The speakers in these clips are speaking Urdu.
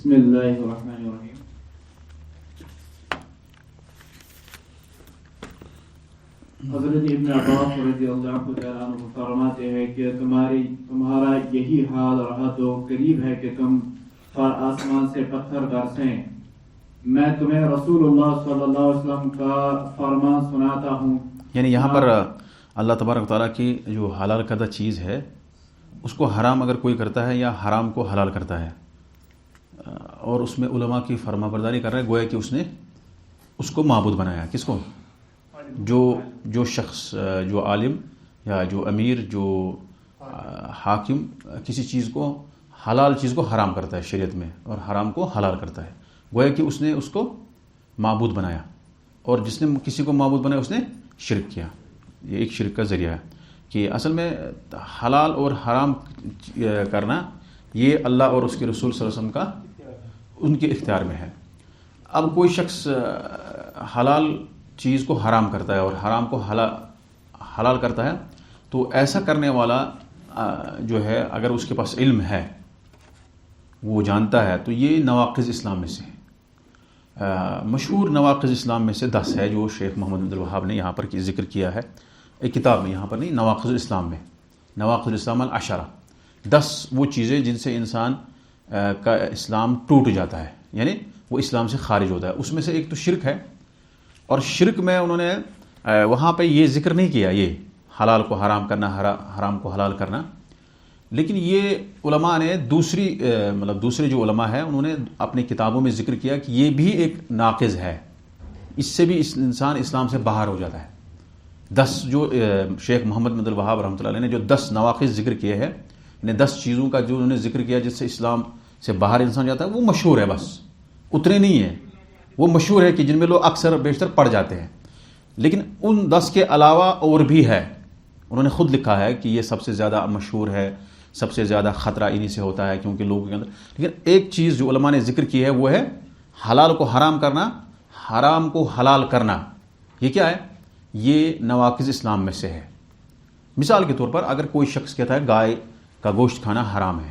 بسم اللہ الرحمن الرحیم. حضرت ابن عباس رضی اللہ تعالیٰ عنہ فرماتے ہیں کہ تمہارا یہی حال رہا تو قریب ہے کہ تم آسمان سے پتھر برسیں. میں تمہیں رسول اللہ صلی اللہ علیہ وسلم کا فرمان سناتا ہوں. یعنی یہاں پر اللہ تبارک و تعالیٰ کی جو حلال کردہ چیز ہے اس کو حرام اگر کوئی کرتا ہے یا حرام کو حلال کرتا ہے اور اس میں علماء کی فرما برداری کر رہا ہے، گویا کہ اس نے اس کو معبود بنایا. کس کو؟ جو شخص، جو عالم یا جو امیر، جو حاکم کسی چیز کو، حلال چیز کو حرام کرتا ہے شریعت میں اور حرام کو حلال کرتا ہے، گویا کہ اس نے اس کو معبود بنایا. اور جس نے کسی کو معبود بنایا اس نے شرک کیا. یہ ایک شرک کا ذریعہ ہے کہ اصل میں حلال اور حرام کرنا یہ اللہ اور اس کے رسول صلی اللہ علیہ وسلم کا ان کے اختیار میں ہے. اب کوئی شخص حلال چیز کو حرام کرتا ہے اور حرام کو حلال کرتا ہے تو ایسا کرنے والا جو ہے اگر اس کے پاس علم ہے، وہ جانتا ہے، تو یہ نواقض اسلام میں سے مشہور نواقض اسلام میں سے 10 ہے جو شیخ محمد عبد الوہاب نے یہاں پر ذکر کیا ہے ایک کتاب میں، یہاں پر نہیں، نواقض الاسلام میں، نواقض الاسلام العشرہ، 10 وہ چیزیں جن سے انسان کا اسلام ٹوٹ جاتا ہے، یعنی وہ اسلام سے خارج ہوتا ہے. اس میں سے ایک تو شرک ہے، اور شرک میں انہوں نے وہاں پہ یہ ذکر نہیں کیا یہ حلال کو حرام کرنا، حرام کو حلال کرنا، لیکن یہ علماء نے دوسرے جو علماء ہیں انہوں نے اپنی کتابوں میں ذکر کیا کہ یہ بھی ایک ناقض ہے، اس سے بھی انسان اسلام سے باہر ہو جاتا ہے. 10 جو شیخ محمد عبد الوہاب رحمۃ اللہ علیہ نے جو 10 نواقض ذکر کیے ہیں، یعنی 10 چیزوں کا جو انہوں نے ذکر کیا جس سے اسلام سے باہر انسان جاتا ہے، وہ مشہور ہے، بس اتنے نہیں ہیں، وہ مشہور ہے کہ جن میں لوگ اکثر بیشتر پڑھ جاتے ہیں. لیکن ان 10 کے علاوہ اور بھی ہے، انہوں نے خود لکھا ہے کہ یہ سب سے زیادہ مشہور ہے، سب سے زیادہ خطرہ انہی سے ہوتا ہے کیونکہ لوگوں کے اندر. لیکن ایک چیز جو علماء نے ذکر کی ہے وہ ہے حلال کو حرام کرنا، حرام کو حلال کرنا. یہ کیا ہے؟ یہ نواقض اسلام میں سے ہے. مثال کے طور پر اگر کوئی شخص کہتا ہے گائے کا گوشت کھانا حرام ہے،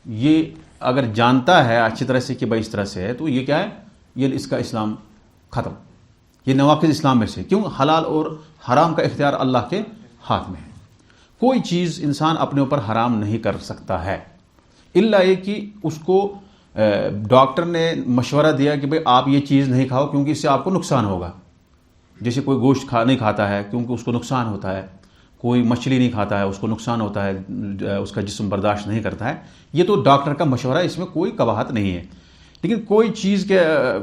یہ اگر جانتا ہے اچھی طرح سے کہ بھائی اس طرح سے ہے، تو یہ کیا ہے؟ یہ اس کا اسلام ختم. یہ نواقض اسلام میں سے. کیوں؟ حلال اور حرام کا اختیار اللہ کے ہاتھ میں ہے. کوئی چیز انسان اپنے اوپر حرام نہیں کر سکتا ہے الا یہ کہ اس کو ڈاکٹر نے مشورہ دیا کہ بھئی آپ یہ چیز نہیں کھاؤ کیونکہ اس سے آپ کو نقصان ہوگا. جیسے کوئی گوشت نہیں کھاتا ہے کیونکہ اس کو نقصان ہوتا ہے، کوئی مچھلی نہیں کھاتا ہے اس کو نقصان ہوتا ہے، اس کا جسم برداشت نہیں کرتا ہے. یہ تو ڈاکٹر کا مشورہ ہے، اس میں کوئی قباحت نہیں ہے. لیکن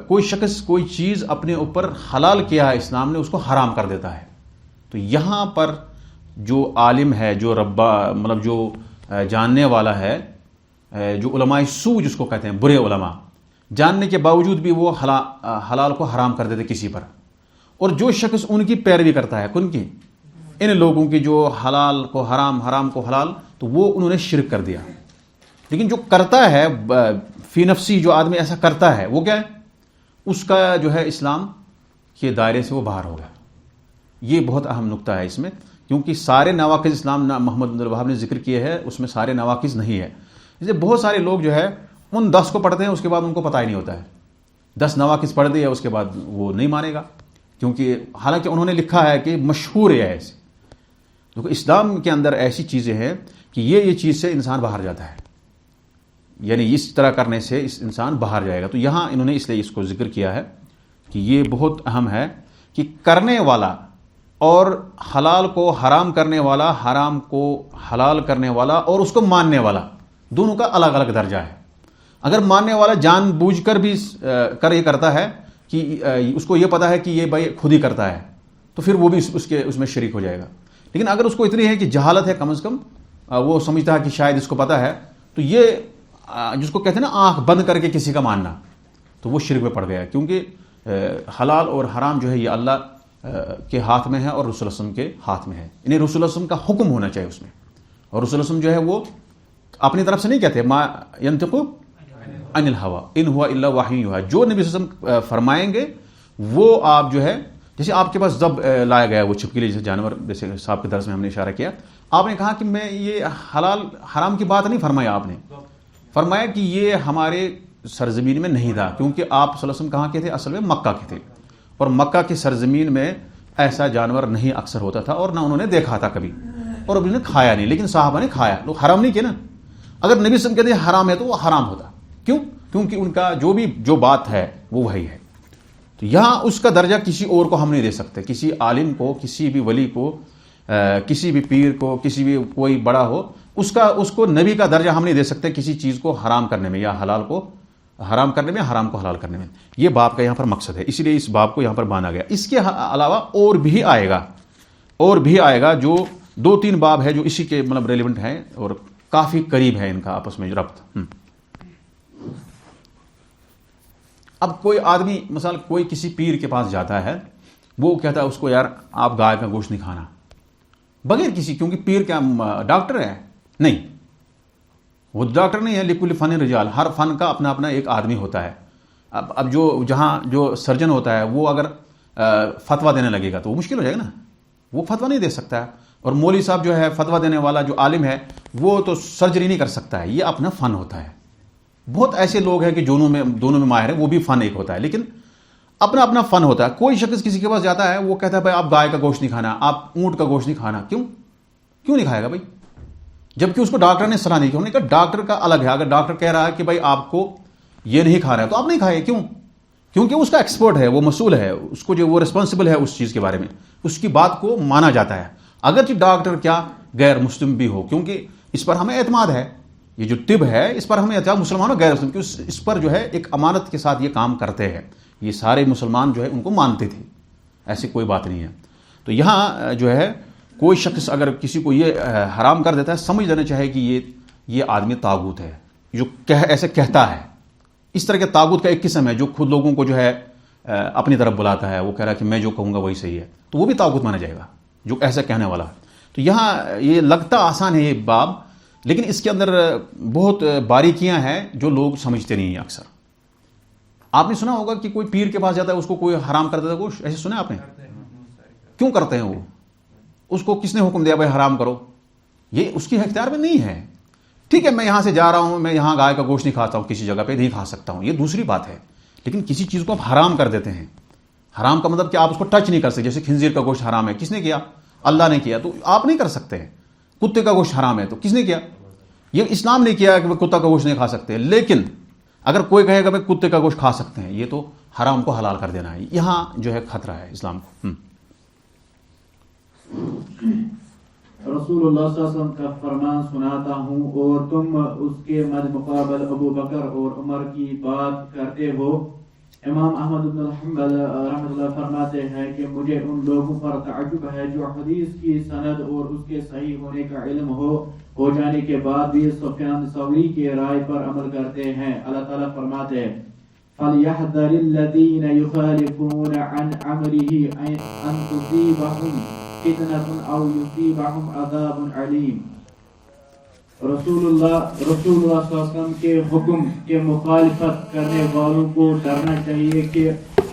کوئی شخص کوئی چیز اپنے اوپر حلال کیا ہے اسلام نے، اس کو حرام کر دیتا ہے. تو یہاں پر جو عالم ہے، جو جو جاننے والا ہے، جو علماء سو جس کو کہتے ہیں، برے علماء، جاننے کے باوجود بھی وہ حلال کو حرام کر دیتے کسی پر. اور جو شخص ان کی پیروی کرتا ہے، کن کی؟ ان لوگوں کی جو حلال کو حرام، حرام کو حلال، تو وہ انہوں نے شرک کر دیا. لیکن جو کرتا ہے فی نفسی، جو آدمی ایسا کرتا ہے، وہ کیا ہے؟ اس کا جو ہے اسلام کے دائرے سے وہ باہر ہو گیا. یہ بہت اہم نقطہ ہے اس میں، کیونکہ سارے نواقض اسلام محمد عبد الوہاب نے ذکر کیے ہیں، اس میں سارے نواقض نہیں ہے. اس لیے بہت سارے لوگ جو ہے ان 10 کو پڑھتے ہیں، اس کے بعد ان کو پتہ ہی نہیں ہوتا ہے. 10 نواقض پڑھ دیا اس کے بعد وہ نہیں مانے گا، کیونکہ حالانکہ انہوں نے لکھا ہے کہ مشہور ہے ایسے. تو اسلام کے اندر ایسی چیزیں ہیں کہ یہ چیز سے انسان باہر جاتا ہے، یعنی اس طرح کرنے سے اس انسان باہر جائے گا. تو یہاں انہوں نے اس لیے اس کو ذکر کیا ہے کہ یہ بہت اہم ہے کہ کرنے والا اور حلال کو حرام کرنے والا، حرام کو حلال کرنے والا اور اس کو ماننے والا، دونوں کا الگ الگ درجہ ہے. اگر ماننے والا جان بوجھ کر بھی یہ کرتا ہے کہ اس کو یہ پتا ہے کہ یہ بھائی خود ہی کرتا ہے، تو پھر وہ بھی اس میں شریک ہو جائے گا. لیکن اگر اس کو اتنی ہے کہ جہالت ہے، کم از کم وہ سمجھتا ہے کہ شاید اس کو پتا ہے، تو یہ جس کو کہتے ہیں نا آنکھ بند کر کے کسی کا ماننا، تو وہ شرک میں پڑ گیا. کیونکہ حلال اور حرام جو ہے یہ اللہ کے ہاتھ میں ہے اور رسول اللہ علیہ وسلم کے ہاتھ میں ہے. انہیں رسول اللہ علیہ وسلم کا حکم ہونا چاہیے اس میں. اور رسول اللہ علیہ وسلم جو ہے وہ اپنی طرف سے نہیں کہتے ما ینطق عن الہوا ان ہوا الا وحی یوحی. جو نبی صلی اللہ علیہ وسلم فرمائیں گے وہ آپ جو ہے، جیسے آپ کے پاس ذب لایا گیا وہ چھپکلی جیسے جانور، جیسے صاحب کے درس میں ہم نے اشارہ کیا، آپ نے کہا کہ میں یہ حلال حرام کی بات نہیں فرمایا آپ نے، فرمایا کہ یہ ہمارے سرزمین میں نہیں تھا، کیونکہ آپ صلی اللہ علیہ وسلم کہاں کے تھے؟ اصل میں مکہ کے تھے، اور مکہ کی سرزمین میں ایسا جانور نہیں اکثر ہوتا تھا، اور نہ انہوں نے دیکھا تھا کبھی، اور انہوں نے کھایا نہیں، لیکن صحابہ نے کھایا. لوگ حرام نہیں کیا نا. اگر نبی صلی اللہ علیہ وسلم کہتے ہیں حرام ہے تو وہ حرام ہوتا. کیوں؟ کیونکہ ان کا جو بات ہے وہ وہی ہے. تو یہاں اس کا درجہ کسی اور کو ہم نہیں دے سکتے، کسی عالم کو، کسی بھی ولی کو، کسی بھی پیر کو، کسی بھی کوئی بڑا ہو، اس کو نبی کا درجہ ہم نہیں دے سکتے کسی چیز کو حرام کرنے میں، یا حلال کو حرام کرنے میں، حرام کو حلال کرنے میں. یہ باب کا یہاں پر مقصد ہے، اسی لیے اس باب کو یہاں پر باندھا گیا. اس کے علاوہ اور بھی آئے گا جو 2-3 باب ہے جو اسی کے مطلب ریلیونٹ ہیں اور کافی قریب ہے ان کا آپس میں ربط. اب کوئی آدمی مثلا کوئی کسی پیر کے پاس جاتا ہے، وہ کہتا ہے اس کو یار آپ گائے کا گوشت نہیں کھانا، بغیر کسی، کیونکہ پیر کیا ڈاکٹر ہے؟ نہیں، وہ ڈاکٹر نہیں ہے. لکل فن رجال، ہر فن کا اپنا اپنا ایک آدمی ہوتا ہے. اب جو سرجن ہوتا ہے وہ اگر فتویٰ دینے لگے گا تو وہ مشکل ہو جائے گا نا، وہ فتویٰ نہیں دے سکتا ہے. اور مولوی صاحب جو ہے فتویٰ دینے والا جو عالم ہے وہ تو سرجری نہیں کر سکتا ہے، یہ اپنا فن ہوتا ہے. بہت ایسے لوگ ہیں کہ دونوں میں ماہر ہیں، وہ بھی فن ایک ہوتا ہے، لیکن اپنا اپنا فن ہوتا ہے. کوئی شخص کسی کے پاس جاتا ہے، وہ کہتا ہے بھائی آپ گائے کا گوشت نہیں کھانا، آپ اونٹ کا گوشت نہیں کھانا. کیوں نہیں کھائے گا بھائی؟ جبکہ اس کو ڈاکٹر نے صلاح نہیں کی. انہوں نے کہا ڈاکٹر کا الگ ہے، اگر ڈاکٹر کہہ رہا ہے کہ بھائی آپ کو یہ نہیں کھانا ہے تو آپ نہیں کھائے. کیوں؟ کیونکہ اس کا ایکسپرٹ ہے، وہ مسئول ہے، اس کو جو وہ ریسپانسبل ہے اس چیز کے بارے میں، اس کی بات کو مانا جاتا ہے، اگرچہ ڈاکٹر کیا غیر مسلم بھی ہو، کیونکہ اس پر ہمیں اعتماد ہے. یہ جو طب ہے اس پر ہمیں اعتماد، مسلمانوں غیر مسلم، کیوں اس پر جو ہے ایک امانت کے ساتھ یہ کام کرتے ہیں. یہ سارے مسلمان جو ہے ان کو مانتے تھے، ایسی کوئی بات نہیں ہے. تو یہاں جو ہے کوئی شخص اگر کسی کو یہ حرام کر دیتا ہے، سمجھ لینا چاہے کہ یہ آدمی طاغوت ہے، جو ایسے کہتا ہے. اس طرح کے طاغوت کا ایک قسم ہے جو خود لوگوں کو جو ہے اپنی طرف بلاتا ہے، وہ کہہ رہا ہے کہ میں جو کہوں گا وہی صحیح ہے، تو وہ بھی طاغوت مانا جائے گا جو ایسا کہنے والا ہے. تو یہاں یہ لگتا آسان ہے یہ باب، لیکن اس کے اندر بہت باریکیاں ہیں جو لوگ سمجھتے نہیں ہیں اکثر. آپ نے سنا ہوگا کہ کوئی پیر کے پاس جاتا ہے، اس کو کوئی حرام کر دیتا ہے گوشت، ایسے سنا آپ نے؟ کیوں کرتے ہیں وہ؟ اس کو کس نے حکم دیا بھائی حرام کرو؟ یہ اس کی اختیار میں نہیں ہے. ٹھیک ہے، میں یہاں سے جا رہا ہوں، میں یہاں گائے کا گوشت نہیں کھاتا ہوں، کسی جگہ پہ نہیں کھا سکتا ہوں، یہ دوسری بات ہے. لیکن کسی چیز کو آپ حرام کر دیتے ہیں، حرام کا مطلب کہ آپ اس کو ٹچ نہیں کر سکتے. جیسے خنزیر کا گوشت حرام ہے، کس نے کیا؟ اللہ نے کیا، تو آپ نہیں کر سکتے ہیں. کتے کا گوشت حرام ہے تو کس نے کیا؟ یہ اسلام نے کیا کہ وہ کتا کا گوشت نہیں کھا سکتے. لیکن اگر کوئی کہے گا بھائی کتے کا گوشت کھا سکتے ہیں، یہ تو حرام کو حلال کر دینا ہے. یہاں جو ہے خطرہ ہے اسلام کو. رسول اللہ صلی اللہ علیہ وسلم کا فرمان سناتا ہوں اور تم اس کے مقابل ابو بکر اور عمر کی بات کرتے ہو. امام احمد بن حنبل رحمۃ اللہ فرماتے ہیں کہ مجھے ان لوگوں پر تعجب ہے جو حدیث کی سند اور اس کے صحیح ہونے کا علم ہو جانے کے بعد بھی سفیان ثوری کی رائے پر عمل کرتے ہیں. اللہ تعالیٰ فرماتے ہیں فَلْيَحْذَرِ الَّذِينَ يُخَالِفُونَ عَنْ أَمْرِهِ أَن تُصِيبَهُمْ فِتْنَةٌ أَوْ يُصِيبَهُمْ عَذَابٌ عَلِيمٌ. رسول اللہ صلی اللہ علیہ وسلم کے حکم کے مخالفت کرنے والوں کو ڈرنا چاہیے کہ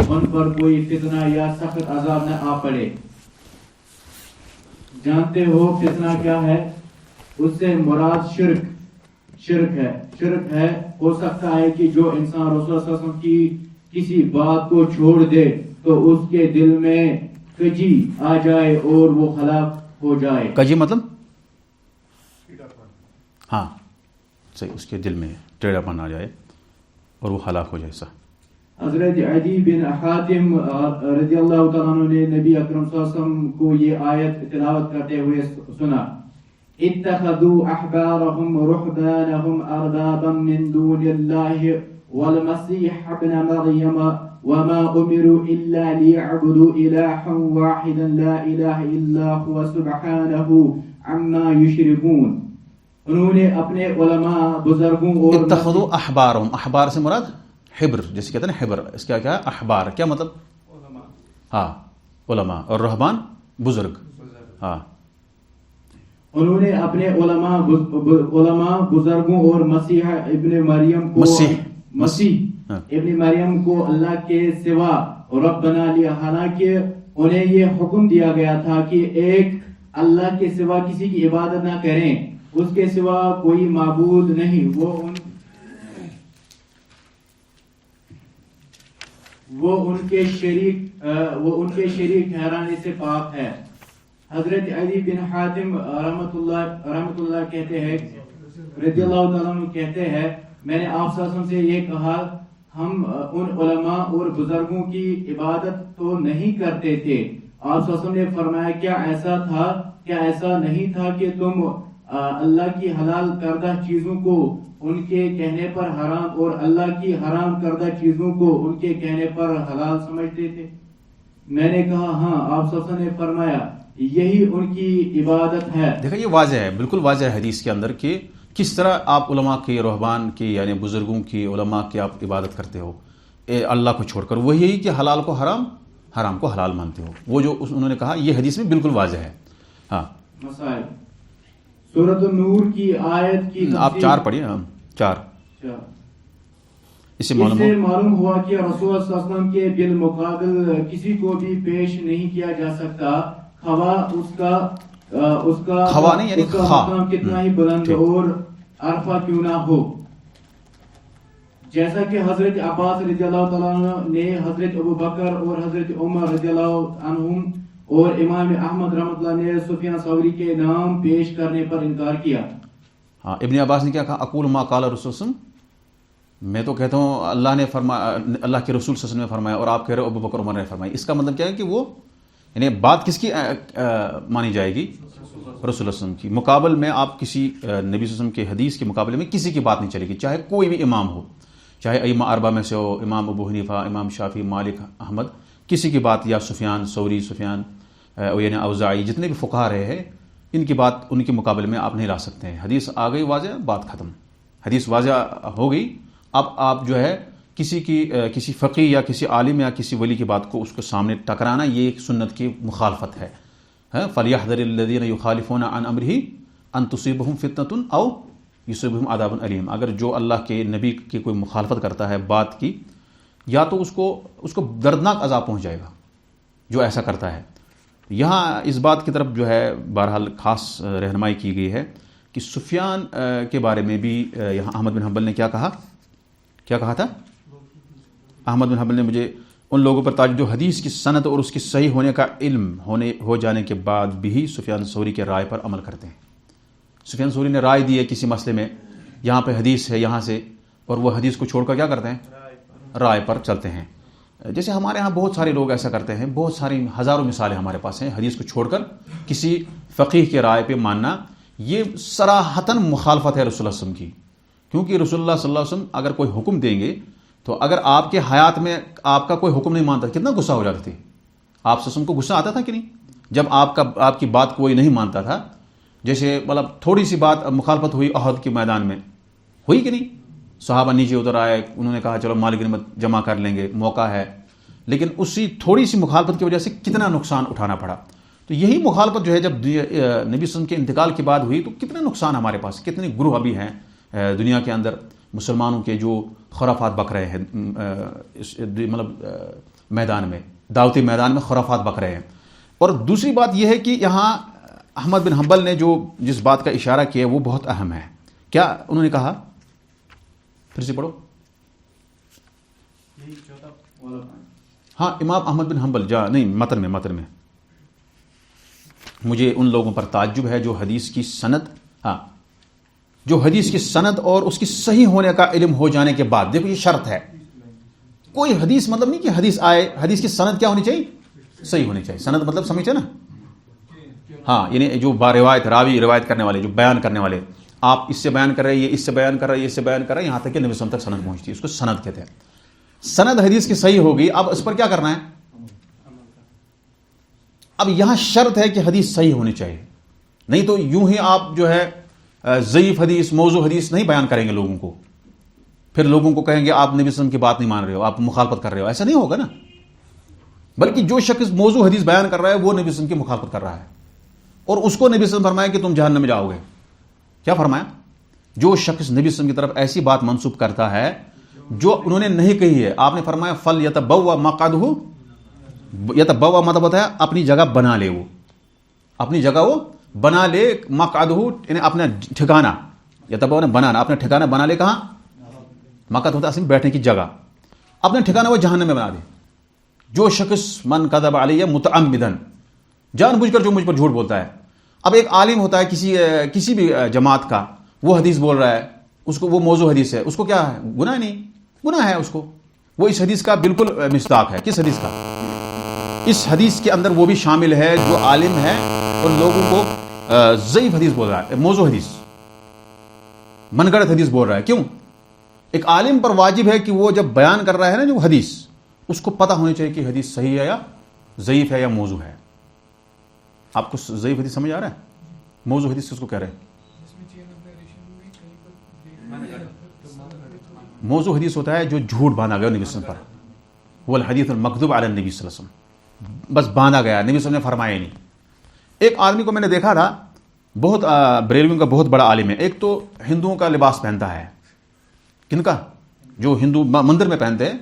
ان پر کوئی فتنہ یا سخت عذاب نہ آ پڑے. جانتے ہو فتنہ کیا ہے؟ اس سے مراد شرک ہے. ہو سکتا ہے کہ جو انسان رسول اللہ صلی اللہ علیہ وسلم کی کسی بات کو چھوڑ دے تو اس کے دل میں کجی آ جائے اور وہ ہلاک ہو جائے. کجی مطلب ہاں صحیح، اس کے دل میں ٹیڑھا پن آ جائے اور وہ ہلاک ہو جائے. صح. حضرت عدی بن حاتم رضی اللہ تعالیٰ عنہ نے نبی اکرم صلی اللہ علیہ وسلم کو یہ آیت تلاوت کرتے ہوئے سنا. اتخذوا احبارهم ورهبانهم اربابا من دون الله والمسيح ابن مريم وما امروا الا ليعبدوا الها واحدا لا اله الا هو سبحانه عما يشركون. انہوں نے اپنے علماء بزرگوں اور اتخذوا احبارهم، احبار سے مراد حبر، جیسے کہتے ہیں نا حبر، اس کا کیا ہے احبار، کیا مطلب؟ علماء. ہاں علماء، اور رہبان بزرگ. ہاں انہوں نے اپنے علماء بزرگوں اور مسیح ابن مریم کو اللہ کے سوا رب بنا لیا، حالانکہ انہیں یہ حکم دیا گیا تھا کہ ایک اللہ کے سوا کسی کی عبادت نہ کریں، اس کے سوا کوئی معبود نہیں، وہ وہ ان کے شریک ٹھہرانے سے پاک ہے. حضرت علی بن حاتم رحمت اللہ کہتے ہیں رضی اللہ تعالیٰ عنہ کہتے ہیں میں نے آپ صلی اللہ علیہ وسلم سے یہ کہا ہم ان علماء اور بزرگوں کی عبادت تو نہیں کرتے تھے. آپ صلی اللہ علیہ وسلم نے فرمایا کیا ایسا نہیں تھا کہ تم اللہ کی حلال کردہ چیزوں کو ان کے کہنے پر حرام اور اللہ کی حرام کردہ چیزوں کو ان کے کہنے پر حلال سمجھتے تھے. میں نے کہا ہاں. آپ صلی اللہ علیہ وسلم نے فرمایا یہی ان کی عبادت ہے. دیکھا یہ واضح ہے, بالکل واضح ہے حدیث کے اندر کہ کس طرح آپ علماء کی, رہبان کی, یعنی بزرگوں کی, علماء کی آپ عبادت کرتے ہو اللہ کو چھوڑ کر. وہی کہ حلال کو حرام, حرام کو حلال مانتے ہو. وہ جو انہوں نے کہا یہ حدیث میں بالکل واضح ہے. ہاں مسائل سورۃ النور کی آیت کی آپ 4 پڑھیے. 4 اس سے معلوم ہوا کہ رسول صلی اللہ علیہ وسلم کے بالمقابل کسی کو بھی پیش نہیں کیا جا سکتا اس کا خوا نہیں یعنی مقام کتنا ہی بلند اور عرفہ کیوں نہ ہو. جیسا کہ حضرت عباس رضی اللہ تعالیٰ عنہ نے حضرت ابو بکر اور حضرت عمر رضی اللہ عنہم اور امام احمد رحمۃ اللہ نے سفیان ثوری کے نام پیش کرنے پر انکار کیا. ہاں ابن عباس نے کیا کہا اقول ما قال رسول صلی اللہ علیہ وسلم, میں تو کہتا ہوں اللہ نے فرمایا, اللہ کے رسول صلی اللہ علیہ وسلم نے فرمایا اور آپ کہہ رہے ہو ابو بکر عمر نے فرمایا. اس کا مطلب کیا ہے کہ وہ یعنی بات کس کی مانی جائے گی؟ رسول اللہ علیہ وسلم کی. مقابل میں آپ کسی نبی صلی اللہ علیہ وسلم کے حدیث کے مقابلے میں کسی کی بات نہیں چلے گی, چاہے کوئی بھی امام ہو, چاہے ائمہ اربعہ میں سے ہو, امام ابو حنیفہ, امام شافعی, مالک, احمد, کسی کی بات, یا سفیان ثوری, سفیان یعنی اوزاعی, جتنے بھی فقہا رہے ہیں ان کی بات ان کے مقابلے میں آپ نہیں لا سکتے ہیں. حدیث آ گئی واضح, بات ختم. حدیث واضح ہو گئی, اب آپ جو ہے کسی فقی یا کسی عالم یا کسی ولی کی بات کو اس کو سامنے ٹکرانا یہ ایک سنت کی مخالفت ہے. فَلْيَحْذَرِ الَّذِينَ يُخَالِفُونَ عَنْ أَمْرِهِ أَن تُصِيبَهُمْ فِتْنَةٌ أَوْ يُصِيبَهُمْ عَذَابٌ أَلِيمٌ. اگر جو اللہ کے نبی کی کوئی مخالفت کرتا ہے بات کی, یا تو اس کو دردناک عذاب پہنچ جائے گا جو ایسا کرتا ہے. یہاں اس بات کی طرف جو ہے بہرحال خاص رہنمائی کی گئی ہے کہ سفیان کے بارے میں بھی یہاں احمد بن حنبل نے کیا کہا تھا. احمد بن حنبل نے مجھے ان لوگوں پر تاج جو حدیث کی سند اور اس کی صحیح ہونے کا علم ہو جانے کے بعد بھی سفیان ثوری کے رائے پر عمل کرتے ہیں. سفیان ثوری نے رائے دی ہے کسی مسئلے میں, یہاں پہ حدیث ہے یہاں سے, اور وہ حدیث کو چھوڑ کر کیا کرتے ہیں, رائے پر چلتے ہیں. جیسے ہمارے ہاں بہت سارے لوگ ایسا کرتے ہیں, بہت ساری ہزاروں مثالیں ہمارے پاس ہیں. حدیث کو چھوڑ کر کسی فقیہ کے رائے پہ ماننا یہ صراحتاً مخالفت ہے رسول اللہ صلی اللہ علیہ وسلم کی. کیونکہ رسول اللہ صلی اللہ علیہ وسلم اگر کوئی حکم دیں گے تو اگر آپ کے حیات میں آپ کا کوئی حکم نہیں مانتا کتنا غصہ ہو جاتا تھے. آپ صلی اللہ علیہ وسلم کو غصہ آتا تھا کہ نہیں جب آپ کی بات کوئی نہیں مانتا تھا. جیسے مطلب تھوڑی سی بات مخالفت ہوئی احد کے میدان میں, ہوئی کہ نہیں, صحابہ نیچے اتر آئے, انہوں نے کہا چلو مال غنیمت جمع کر لیں گے, موقع ہے, لیکن اسی تھوڑی سی مخالفت کی وجہ سے کتنا نقصان اٹھانا پڑا. تو یہی مخالفت جو ہے جب نبی صلی اللہ علیہ وسلم کے انتقال کے بعد ہوئی تو کتنے نقصان ہمارے پاس, کتنے گروہ ابھی ہیں دنیا کے اندر مسلمانوں کے جو خرافات بک رہے ہیں, مطلب میدان میں, دعوتی میدان میں خرافات بک رہے ہیں. اور دوسری بات یہ ہے کہ یہاں احمد بن حنبل نے جس بات کا اشارہ کیا وہ بہت اہم ہے. کیا انہوں نے کہا, پھر سے پڑھو. ہاں امام احمد بن حنبل نہیں متن میں مجھے ان لوگوں پر تعجب ہے جو حدیث کی سند اور اس کی صحیح ہونے کا علم ہو جانے کے بعد, دیکھو یہ شرط ہے, کوئی حدیث مطلب نہیں کہ حدیث آئے, حدیث کی سند کیا ہونی چاہیے, صحیح ہونی چاہیے. سند مطلب سمجھے نا, ہاں یعنی جو باروایت راوی روایت کرنے والے, جو بیان کرنے والے, آپ اس سے بیان کر رہے ہیں, یہ اس سے بیان کر رہے ہیں, یہ اس سے بیان کر رہے ہیں, یہاں تک کہ نبی صلی اللہ علیہ وسلم تک سند پہنچتی ہے, اس کو سند کہتے ہیں. سند حدیث کی صحیح ہوگی, اب اس پر کیا کرنا ہے, اب یہاں شرط ہے کہ حدیث صحیح ہونی چاہیے, نہیں تو یوں ہی آپ جو ہے ضعیف حدیث, موضوع حدیث نہیں بیان کریں گے لوگوں کو, پھر لوگوں کو کہیں گے آپ نبی صلی اللہ علیہ وسلم کی بات نہیں مان رہے ہو, آپ مخالفت کر رہے ہو. ایسا نہیں ہوگا نا, بلکہ جو شخص موضوع حدیث بیان کر رہا ہے وہ نبی صلی اللہ علیہ وسلم کی مخالفت کر رہا ہے, اور اس کو نبی صلی اللہ علیہ وسلم فرمایا کہ تم جہنم میں جاؤ گے. کیا فرمایا, جو شخص نبی صلی اللہ علیہ وسلم کی طرف ایسی بات منسوب کرتا ہے جو انہوں نے نہیں کہی ہے, آپ نے فرمایا فل یتبوا مقعدہ, یتبوا مطلب ہوتا ہے اپنی جگہ بنا لے, وہ اپنی جگہ وہ بنا لے, مقعدہ یعنی اپنا ٹھکانہ, یتبوا نے بنانا, اپنا ٹھکانہ بنا لے. کہاں مقعد ہوتا ہے اصل میں بیٹھنے کی جگہ, اپنا ٹھکانہ وہ جہنم میں بنا دے. جو شخص من کذب علیہ متعمدن، جان بوجھ کر جو مجھ پر جھوٹ بولتا ہے. اب ایک عالم ہوتا ہے کسی بھی جماعت کا، وہ حدیث بول رہا ہے، اس کو وہ موضوع حدیث ہے، اس کو کیا ہے؟ گناہ نہیں، گناہ ہے اس کو. وہ اس حدیث کا بالکل مصداق ہے. کس حدیث کا؟ اس حدیث کے اندر وہ بھی شامل ہے جو عالم ہے اور لوگوں کو ضعیف حدیث بول رہا ہے، موضوع حدیث، من گڑت حدیث بول رہا ہے. کیوں؟ ایک عالم پر واجب ہے کہ وہ جب بیان کر رہا ہے نا جو حدیث، اس کو پتہ ہونی چاہیے کہ حدیث صحیح ہے یا ضعیف ہے یا موضوع ہے. آپ کو ضعیف حدیث سمجھ آ رہا ہے؟ موضوع حدیث کس کو کہہ رہے ہیں؟ موضوع حدیث ہوتا ہے جو جھوٹ باندھا گیا نبی صلی اللہ علیہ وسلم پر، وہ الحدیث المکذوب علی النبی صلی اللہ علیہ وسلم، بس باندھا گیا، نبی صلی اللہ علیہ وسلم نے فرمایا ہی نہیں. ایک آدمی کو میں نے دیکھا تھا، بہت بریلویوں کا بہت بڑا عالم ہے. ایک تو ہندوؤں کا لباس پہنتا ہے. کن کا؟ جو ہندو مندر میں پہنتے ہیں،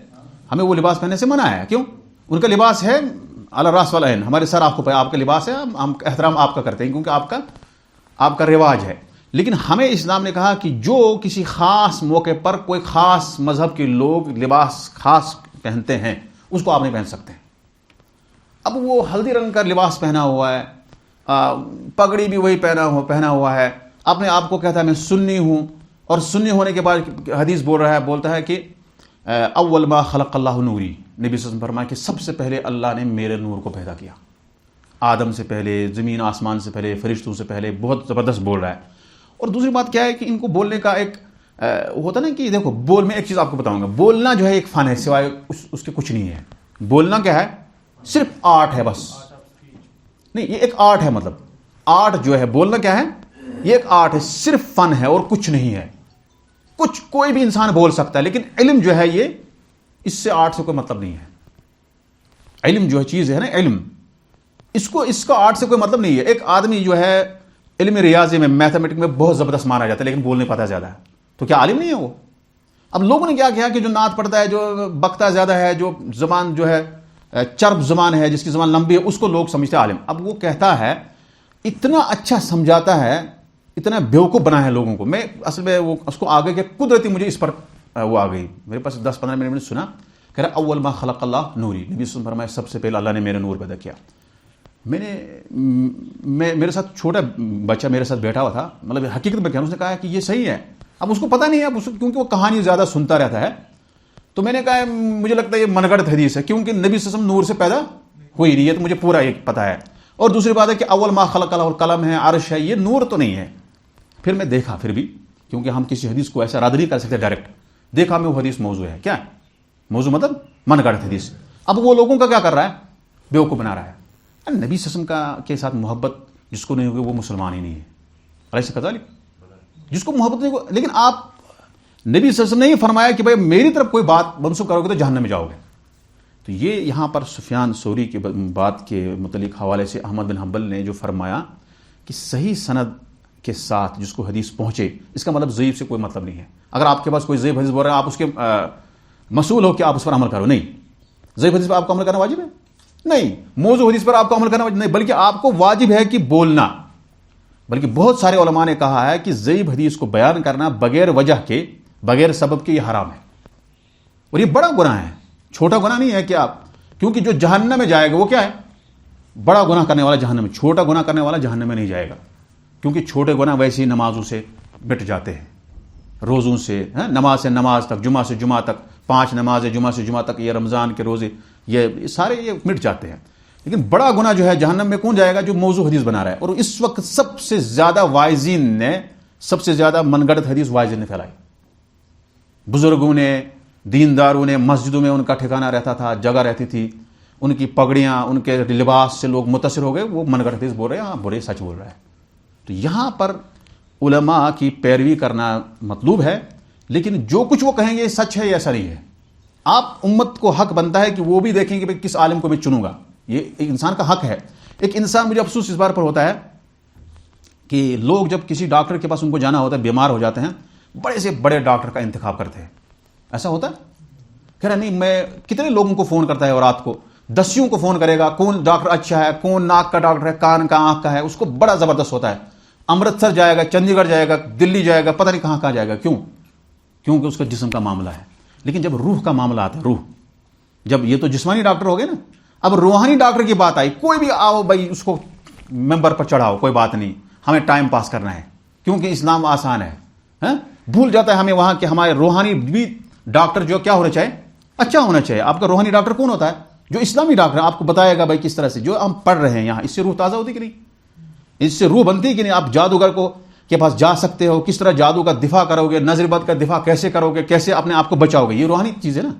ہمیں وہ لباس پہننے سے منع ہے. کیوں؟ ان کا لباس ہے علی الراس والعین، ہمارے سر آپ کا لباس ہے، ہم احترام آپ کا کرتے ہیں کیونکہ آپ کا رواج ہے. لیکن ہمیں اسلام نے کہا کہ جو کسی خاص موقع پر کوئی خاص مذہب کے لوگ لباس خاص پہنتے ہیں، اس کو آپ نہیں پہن سکتے. اب وہ ہلدی رنگ کا لباس پہنا ہوا ہے، پگڑی بھی وہی پہنا ہوا ہے، اپنے آپ کو کہتا ہے میں سنی ہوں، اور سنی ہونے کے بعد حدیث بولتا ہے کہ اول ما خلق اللہ نوری، نبی صلی اللہ علیہ وسلم فرمایا کہ سب سے پہلے اللہ نے میرے نور کو پیدا کیا. آدم سے پہلے، زمین آسمان سے پہلے، فرشتوں سے پہلے. بہت زبردست بول رہا ہے. اور دوسری بات کیا ہے کہ ان کو بولنے کا ایک ہوتا نا کہ دیکھو، میں ایک چیز آپ کو بتاؤں گا، بولنا جو ہے ایک فن ہے، سوائے اس کے کچھ نہیں ہے. بولنا کیا ہے؟ صرف آرٹ ہے بس. نہیں، یہ ایک آرٹ ہے. مطلب آرٹ جو ہے، بولنا کیا ہے؟ یہ ایک آرٹ ہے، صرف فن ہے اور کچھ نہیں ہے. کوئی بھی انسان بول سکتا ہے، لیکن علم جو ہے یہ اس سے آرٹ سے کوئی مطلب نہیں ہے. علم جو ہے چیز ہے نا، علم، اس کا آرٹ سے کوئی مطلب نہیں ہے. ایک آدمی جو ہے علم ریاضی میں، میتھمیٹک میں بہت زبردست مانا جاتا ہے، لیکن بولنے پتہ زیادہ ہے، تو کیا عالم نہیں ہے وہ؟ اب لوگوں نے کیا کیا کہ جو نعت پڑھتا ہے، جو بکتا زیادہ ہے، جو زبان جو ہے چرب زبان ہے، جس کی زبان لمبی ہے، اس کو لوگ سمجھتے ہیں عالم. اب وہ کہتا ہے، اتنا اچھا سمجھاتا ہے، اتنا بیوقوف بنا ہے لوگوں کو. میں اصل میں وہ اس کو آگے کہ قدرتی مجھے اس پر وہ آ گئی، میرے پاس 10-15 منٹ میں سنا، کہہ رہا اول ما خلق اللہ نوری، نبی صلی اللہ علیہ وسلم فرمایا سب سے پہلے اللہ نے میرا نور پیدا کیا. میرے ساتھ چھوٹا بچہ میرے ساتھ بیٹھا ہوا تھا، مطلب حقیقت میں کہنا، اس نے کہا کہ یہ صحیح ہے. اب اس کو پتہ نہیں ہے، کیونکہ وہ کہانی زیادہ سنتا رہتا ہے. تو میں نے کہا مجھے لگتا ہے یہ من گڑت حدیث ہے، کیونکہ نبی صلی اللہ علیہ وسلم نور سے پیدا ہوئی نہیں ہے، تو مجھے پورا ایک پتہ ہے. اور دوسری بات ہے کہ اول ما خلق اللہ، قلم ہے، عرش ہے، یہ نور تو نہیں ہے. پھر میں دیکھا، پھر بھی کیونکہ ہم کسی حدیث کو ایسا رد نہیں کر سکتے ڈائریکٹ، دیکھا میں وہ حدیث موضوع ہے. کیا موضوع؟ مطلب من گڑت حدیث. اب وہ لوگوں کا کیا کر رہا ہے؟ بیوقوف بنا رہا ہے. نبی صلی اللہ علیہ وسلم کے ساتھ محبت جس کو نہیں ہوگی وہ مسلمان ہی نہیں ہے. ایسے کذالک، جس کو محبت نہیں ہوگی. لیکن آپ نبی صلی اللہ علیہ وسلم نے یہ فرمایا کہ بھائی میری طرف کوئی بات منسوخ کرو گے تو جہنم میں جاؤ گے. تو یہ یہاں پر سفیان ثوری کی بات کے متعلق حوالے سے احمد بن حنبل نے جو فرمایا کہ صحیح سند کے ساتھ جس کو حدیث پہنچے، اس کا مطلب ضعیف سے کوئی مطلب نہیں ہے. اگر آپ کے پاس کوئی ضعیف حدیث بول رہا ہے، آپ اس کے مسئول ہو کہ آپ اس پر عمل کرو. نہیں، ضعیف حدیث پر آپ کو عمل کرنا واجب ہے؟ نہیں. موضوع حدیث پر آپ کو عمل کرنا واجب نہیں، بلکہ آپ کو واجب ہے کہ بولنا. بلکہ بہت سارے علماء نے کہا ہے کہ ضعیف حدیث کو بیان کرنا بغیر وجہ کے، بغیر سبب کے، یہ حرام ہے. اور یہ بڑا گناہ ہے، چھوٹا گناہ نہیں ہے کہ آپ، کیونکہ جو جہنم میں جائے گا وہ کیا ہے؟ بڑا گناہ کرنے والا جہنم میں. چھوٹا گناہ کرنے والا جہنم میں نہیں جائے گا، کیونکہ چھوٹے گناہ ویسے ہی نمازوں سے مٹ جاتے ہیں، روزوں سے، نماز سے نماز تک، جمعہ سے جمعہ تک، 5 نمازیں جمعہ سے جمعہ تک، یہ رمضان کے روزے، یہ سارے یہ مٹ جاتے ہیں. لیکن بڑا گناہ جو ہے جہنم میں کون جائے گا؟ جو موضوع حدیث بنا رہا ہے. اور اس وقت سب سے زیادہ وائزین نے، سب سے زیادہ من گڑت حدیث وائزین نے پھیلائی. بزرگوں نے، دینداروں نے، مسجدوں میں ان کا ٹھکانہ رہتا تھا، جگہ رہتی تھی، ان کی پگڑیاں، ان کے لباس سے لوگ متاثر ہو گئے. وہ من گڑت حدیث بول رہے ہیں، ہاں برے سچ بول رہا ہے. تو یہاں پر علماء کی پیروی کرنا مطلوب ہے، لیکن جو کچھ وہ کہیں گے یہ سچ ہے یا ایسا نہیں ہے. آپ امت کو حق بنتا ہے کہ وہ بھی دیکھیں کہ کس عالم کو میں چنوں گا. یہ ایک انسان کا حق ہے. ایک انسان، مجھے افسوس اس بار پر ہوتا ہے کہ لوگ جب کسی ڈاکٹر کے پاس ان کو جانا ہوتا ہے، بیمار ہو جاتے ہیں، بڑے سے بڑے ڈاکٹر کا انتخاب کرتے ہیں. ایسا ہوتا ہے؟ کہہ رہا نہیں، میں کتنے لوگوں کو فون کرتا ہے، اور رات کو 10 کو فون کرے گا، کون ڈاکٹر اچھا ہے، کون ناک کا ڈاکٹر ہے، کان کا، آنکھ کا ہے. اس کو بڑا زبردست ہوتا ہے. امرتسر جائے گا، چنڈی گڑھ جائے گا، دلی جائے گا، پتہ نہیں کہاں کہاں جائے گا. کیوں؟ کیونکہ اس کا جسم کا معاملہ ہے. لیکن جب روح کا معاملہ آتا ہے، روح، جب یہ تو جسمانی ڈاکٹر ہو گئے نا، اب روحانی ڈاکٹر کی بات آئی، کوئی بھی آؤ بھائی اس کو ممبر پر چڑھاؤ، کوئی بات نہیں، ہمیں ٹائم پاس کرنا ہے کیونکہ اسلام آسان ہے. بھول جاتا ہے ہمیں وہاں کہ ہمارے روحانی بھی ڈاکٹر جو کیا ہونا چاہیے، اچھا ہونا چاہیے. آپ کا روحانی ڈاکٹر کون ہوتا ہے؟ جو اسلامی ڈاکٹر آپ کو بتائے گا بھائی کس طرح سے جو ہم پڑھ رہے ہیں یہاں، اس سے روح تازہ ہوتی کہ نہیں، اس سے روح بنتی کہ نہیں. آپ جادوگر کو کے پاس جا سکتے ہو، کس طرح جادو کا دفاع کرو گے، نظر بد کا دفاع کیسے کرو گے، کیسے اپنے آپ کو بچاؤ گے، یہ روحانی چیز ہے نا.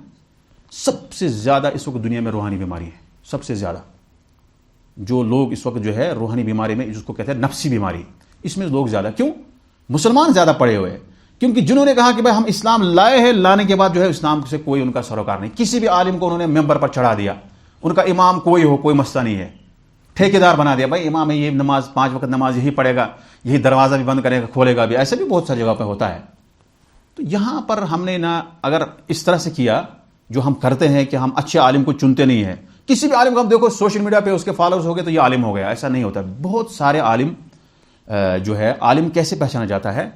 سب سے زیادہ اس وقت دنیا میں روحانی بیماری ہے، سب سے زیادہ جو لوگ اس وقت جو ہے روحانی بیماری میں، جس کو کہتے ہیں نفسی بیماری، اس میں لوگ زیادہ. کیوں؟ مسلمان زیادہ پڑے ہوئے ہیں، کیونکہ جنہوں نے کہا کہ بھائی ہم اسلام لائے ہیں، لانے کے بعد جو ہے اسلام سے کوئی ان کا سروکار نہیں. کسی بھی عالم کو انہوں نے ممبر پر چڑھا دیا، ان کا امام کوئی ہو، کوئی مسئلہ نہیں ہے، ٹھیکیدار بنا دیا. بھائی امام ہے، یہ نماز 5 وقت نماز یہی پڑھے گا، یہی دروازہ بھی بند کرے گا کھولے گا بھی. ایسا بھی بہت ساری جگہ پہ ہوتا ہے. تو یہاں پر ہم نے نہ اگر اس طرح سے کیا جو ہم کرتے ہیں کہ ہم اچھے عالم کو چنتے نہیں ہیں، کسی بھی عالم کو ہم دیکھو سوشل میڈیا پہ اس کے فالوورز ہو گئے تو یہ عالم ہو گیا، ایسا نہیں ہوتا. بہت سارے عالم جو ہے، عالم کیسے پہچانا جاتا ہے؟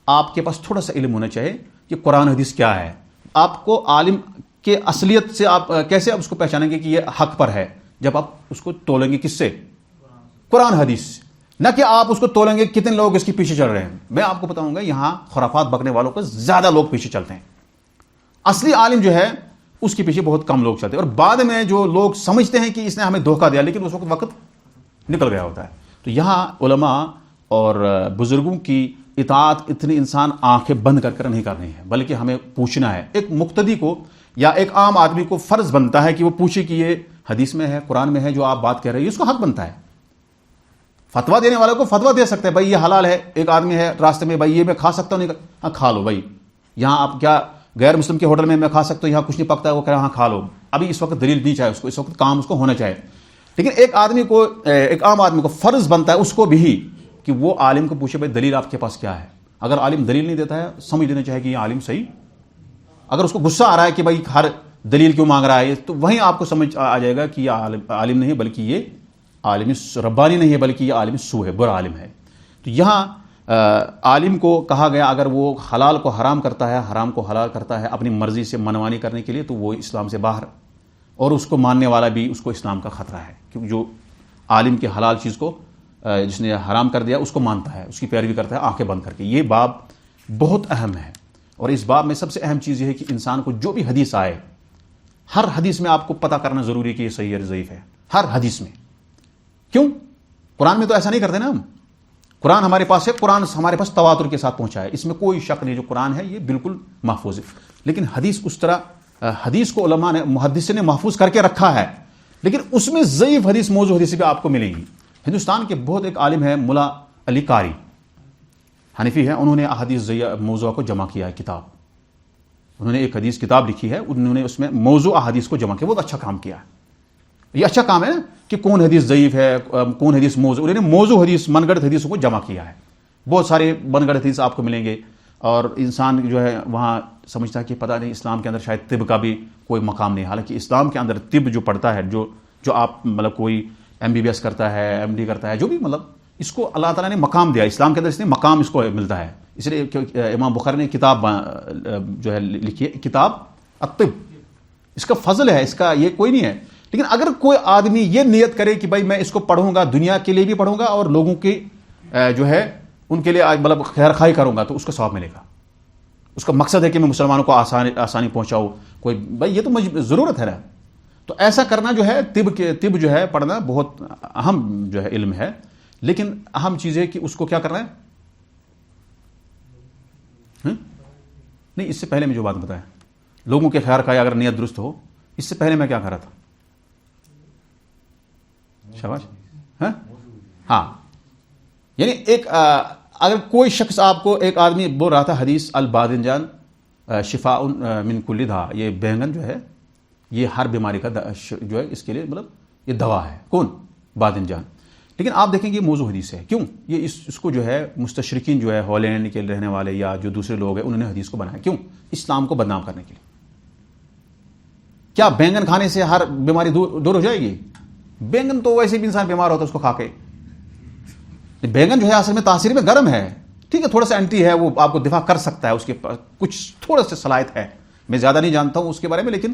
آپ کے پاس تھوڑا سا علم ہونا چاہیے کہ قرآن حدیث کیا ہے. آپ کو عالم کے اصلیت سے آپ کیسے آپ اس کو پہچانیں گے کہ یہ حق پر ہے؟ جب آپ اس کو تولیں گے کس سے؟ قرآن حدیث، نہ کہ آپ اس کو تولیں گے کتنے لوگ اس کے پیچھے چل رہے ہیں. میں آپ کو بتاؤں گا یہاں خرافات بکنے والوں کو زیادہ لوگ پیچھے چلتے ہیں. اصلی عالم جو ہے اس کے پیچھے بہت کم لوگ چلتے ہیں، اور بعد میں جو لوگ سمجھتے ہیں کہ اس نے ہمیں دھوکہ دیا، لیکن اس وقت نکل گیا ہوتا ہے. تو یہاں علماء اور بزرگوں کی اطاعت اتنی انسان آنکھیں بند کر کر نہیں کرنی ہے، بلکہ ہمیں پوچھنا ہے. ایک مقتدی کو یا ایک عام آدمی کو فرض بنتا ہے کہ وہ پوچھے کہ یہ حدیث میں ہے، قرآن میں ہے، جو آپ بات کہہ رہے ہیں اس کو حق بنتا ہے. فتویٰ دینے والے کو فتویٰ دے سکتے ہیں، بھائی یہ حلال ہے. ایک آدمی ہے راستے میں، بھائی یہ میں کھا سکتا ہوں، نہیں ہاں کھا لو بھائی. یہاں آپ کیا غیر مسلم کے ہوٹل میں کھا سکتا ہوں، یہاں کچھ نہیں پکتا ہے، وہ کہہ رہا ہاں کھا لو. ابھی اس وقت دلیل نہیں چاہے اس کو، اس وقت کام اس کو ہونا چاہیے. لیکن ایک آدمی کو، ایک عام آدمی کو فرض بنتا ہے اس کو بھی کہ وہ عالم کو پوچھے بھائی دلیل آپ کے پاس کیا ہے. اگر عالم دلیل نہیں دیتا ہے سمجھ لینا چاہیے کہ یہ عالم صحیح. اگر اس کو غصہ آ رہا ہے کہ بھائی ہر دلیل کیوں مانگ رہا ہے، تو وہیں آپ کو سمجھ آ جائے گا کہ یہ عالم نہیں ہے، بلکہ یہ عالم ربانی نہیں ہے، بلکہ یہ عالم سو ہے، برا عالم ہے. تو یہاں عالم کو کہا گیا اگر وہ حلال کو حرام کرتا ہے، حرام کو حلال کرتا ہے اپنی مرضی سے منمانی کرنے کے لیے، تو وہ اسلام سے باہر، اور اس کو ماننے والا بھی اس کو اسلام کا خطرہ ہے. کیونکہ جو عالم کے حلال چیز کو جس نے حرام کر دیا اس کو مانتا ہے، اس کی پیروی کرتا ہے آنکھیں بند کر کے. یہ باب بہت اہم ہے، اور اس باب میں سب سے اہم چیز یہ ہے کہ انسان کو جو بھی حدیث آئے، ہر حدیث میں آپ کو پتہ کرنا ضروری ہے کہ یہ صحیح ہے ضعیف ہے، ہر حدیث میں. کیوں؟ قرآن میں تو ایسا نہیں کرتے نا ہم. قرآن ہمارے پاس ہے، قرآن ہمارے پاس تواتر کے ساتھ پہنچا ہے، اس میں کوئی شک نہیں. جو قرآن ہے یہ بالکل محفوظ ہے. لیکن حدیث اس طرح، حدیث کو علماء نے، محدثین نے محفوظ کر کے رکھا ہے، لیکن اس میں ضعیف حدیث، موضوع حدیث بھی آپ کو ملے گی. ہندوستان کے بہت ایک عالم ہے ملا علی قاری، حنفی ہے، انہوں نے احادیث موضوع کو جمع کیا ہے کتاب. انہوں نے ایک حدیث کتاب لکھی ہے، انہوں نے اس میں موضوع احادیث کو جمع کیا. بہت اچھا کام کیا ہے. یہ اچھا کام ہے کہ کون حدیث ضعیف ہے، کون حدیث موضوع. انہوں نے موضوع حدیث، من گڑھ حدیثوں کو جمع کیا ہے. بہت سارے من گڑھ حدیث آپ کو ملیں گے، اور انسان جو ہے وہاں سمجھتا ہے کہ پتہ نہیں اسلام کے اندر شاید طب کا بھی کوئی مقام نہیں. حالانکہ اسلام کے اندر طب جو پڑھتا ہے، جو آپ مطلب کوئی MBBS کرتا ہے، MD کرتا ہے، جو بھی مطلب اس کو اللہ تعالیٰ نے مقام دیا اسلام کے اندر، اس نے مقام اس کو ملتا ہے. اس لیے امام بخاری نے کتاب جو ہے لکھی ہے، کتاب الطب. اس کا فضل ہے، اس کا یہ کوئی نہیں ہے. لیکن اگر کوئی آدمی یہ نیت کرے کہ بھائی میں اس کو پڑھوں گا، دنیا کے لیے بھی پڑھوں گا اور لوگوں کی جو ہے ان کے لیے مطلب خیر خواہی کروں گا، تو اس کو ثواب ملے گا. اس کا مقصد ہے کہ میں مسلمانوں کو آسانی پہنچاؤں. کوئی بھائی یہ تو ضرورت ہے نا. تو ایسا کرنا جو ہے، طب جو ہے پڑھنا بہت اہم جو ہے علم ہے. لیکن اہم چیز ہے کہ اس کو کیا کرنا ہے. نہیں، اس سے پہلے میں جو بات بتایا، لوگوں کے خیر خواہی اگر نیت درست ہو، اس سے پہلے میں کیا کر رہا تھا؟ شاباش. ہاں، یعنی ایک اگر کوئی شخص آپ کو، ایک آدمی بول رہا تھا حدیث الباذنجان شفاء من کل داء، یہ بینگن جو ہے یہ ہر بیماری کا جو ہے اس کے لیے مطلب یہ دوا ہے. کون؟ باذنجان. لیکن آپ دیکھیں گے یہ موضوع حدیث ہے. کیوں؟ یہ اس کو جو ہے مستشرقین جو ہے ہالینڈ کے رہنے والے یا جو دوسرے لوگ ہیں، انہوں نے حدیث کو بنایا. کیوں؟ اسلام کو بدنام کرنے کے لیے. کیا بینگن کھانے سے ہر بیماری دور ہو جائے گی؟ بینگن تو ویسے بھی انسان بیمار ہوتا ہے اس کو کھا کے. بینگن جو ہے اصل میں تاثیر میں گرم ہے، ٹھیک ہے، تھوڑا سا اینٹی ہے، وہ آپ کو دفاع کر سکتا ہے، اس کے پاس کچھ تھوڑا سا صلاحیت ہے. میں زیادہ نہیں جانتا ہوں اس کے بارے میں، لیکن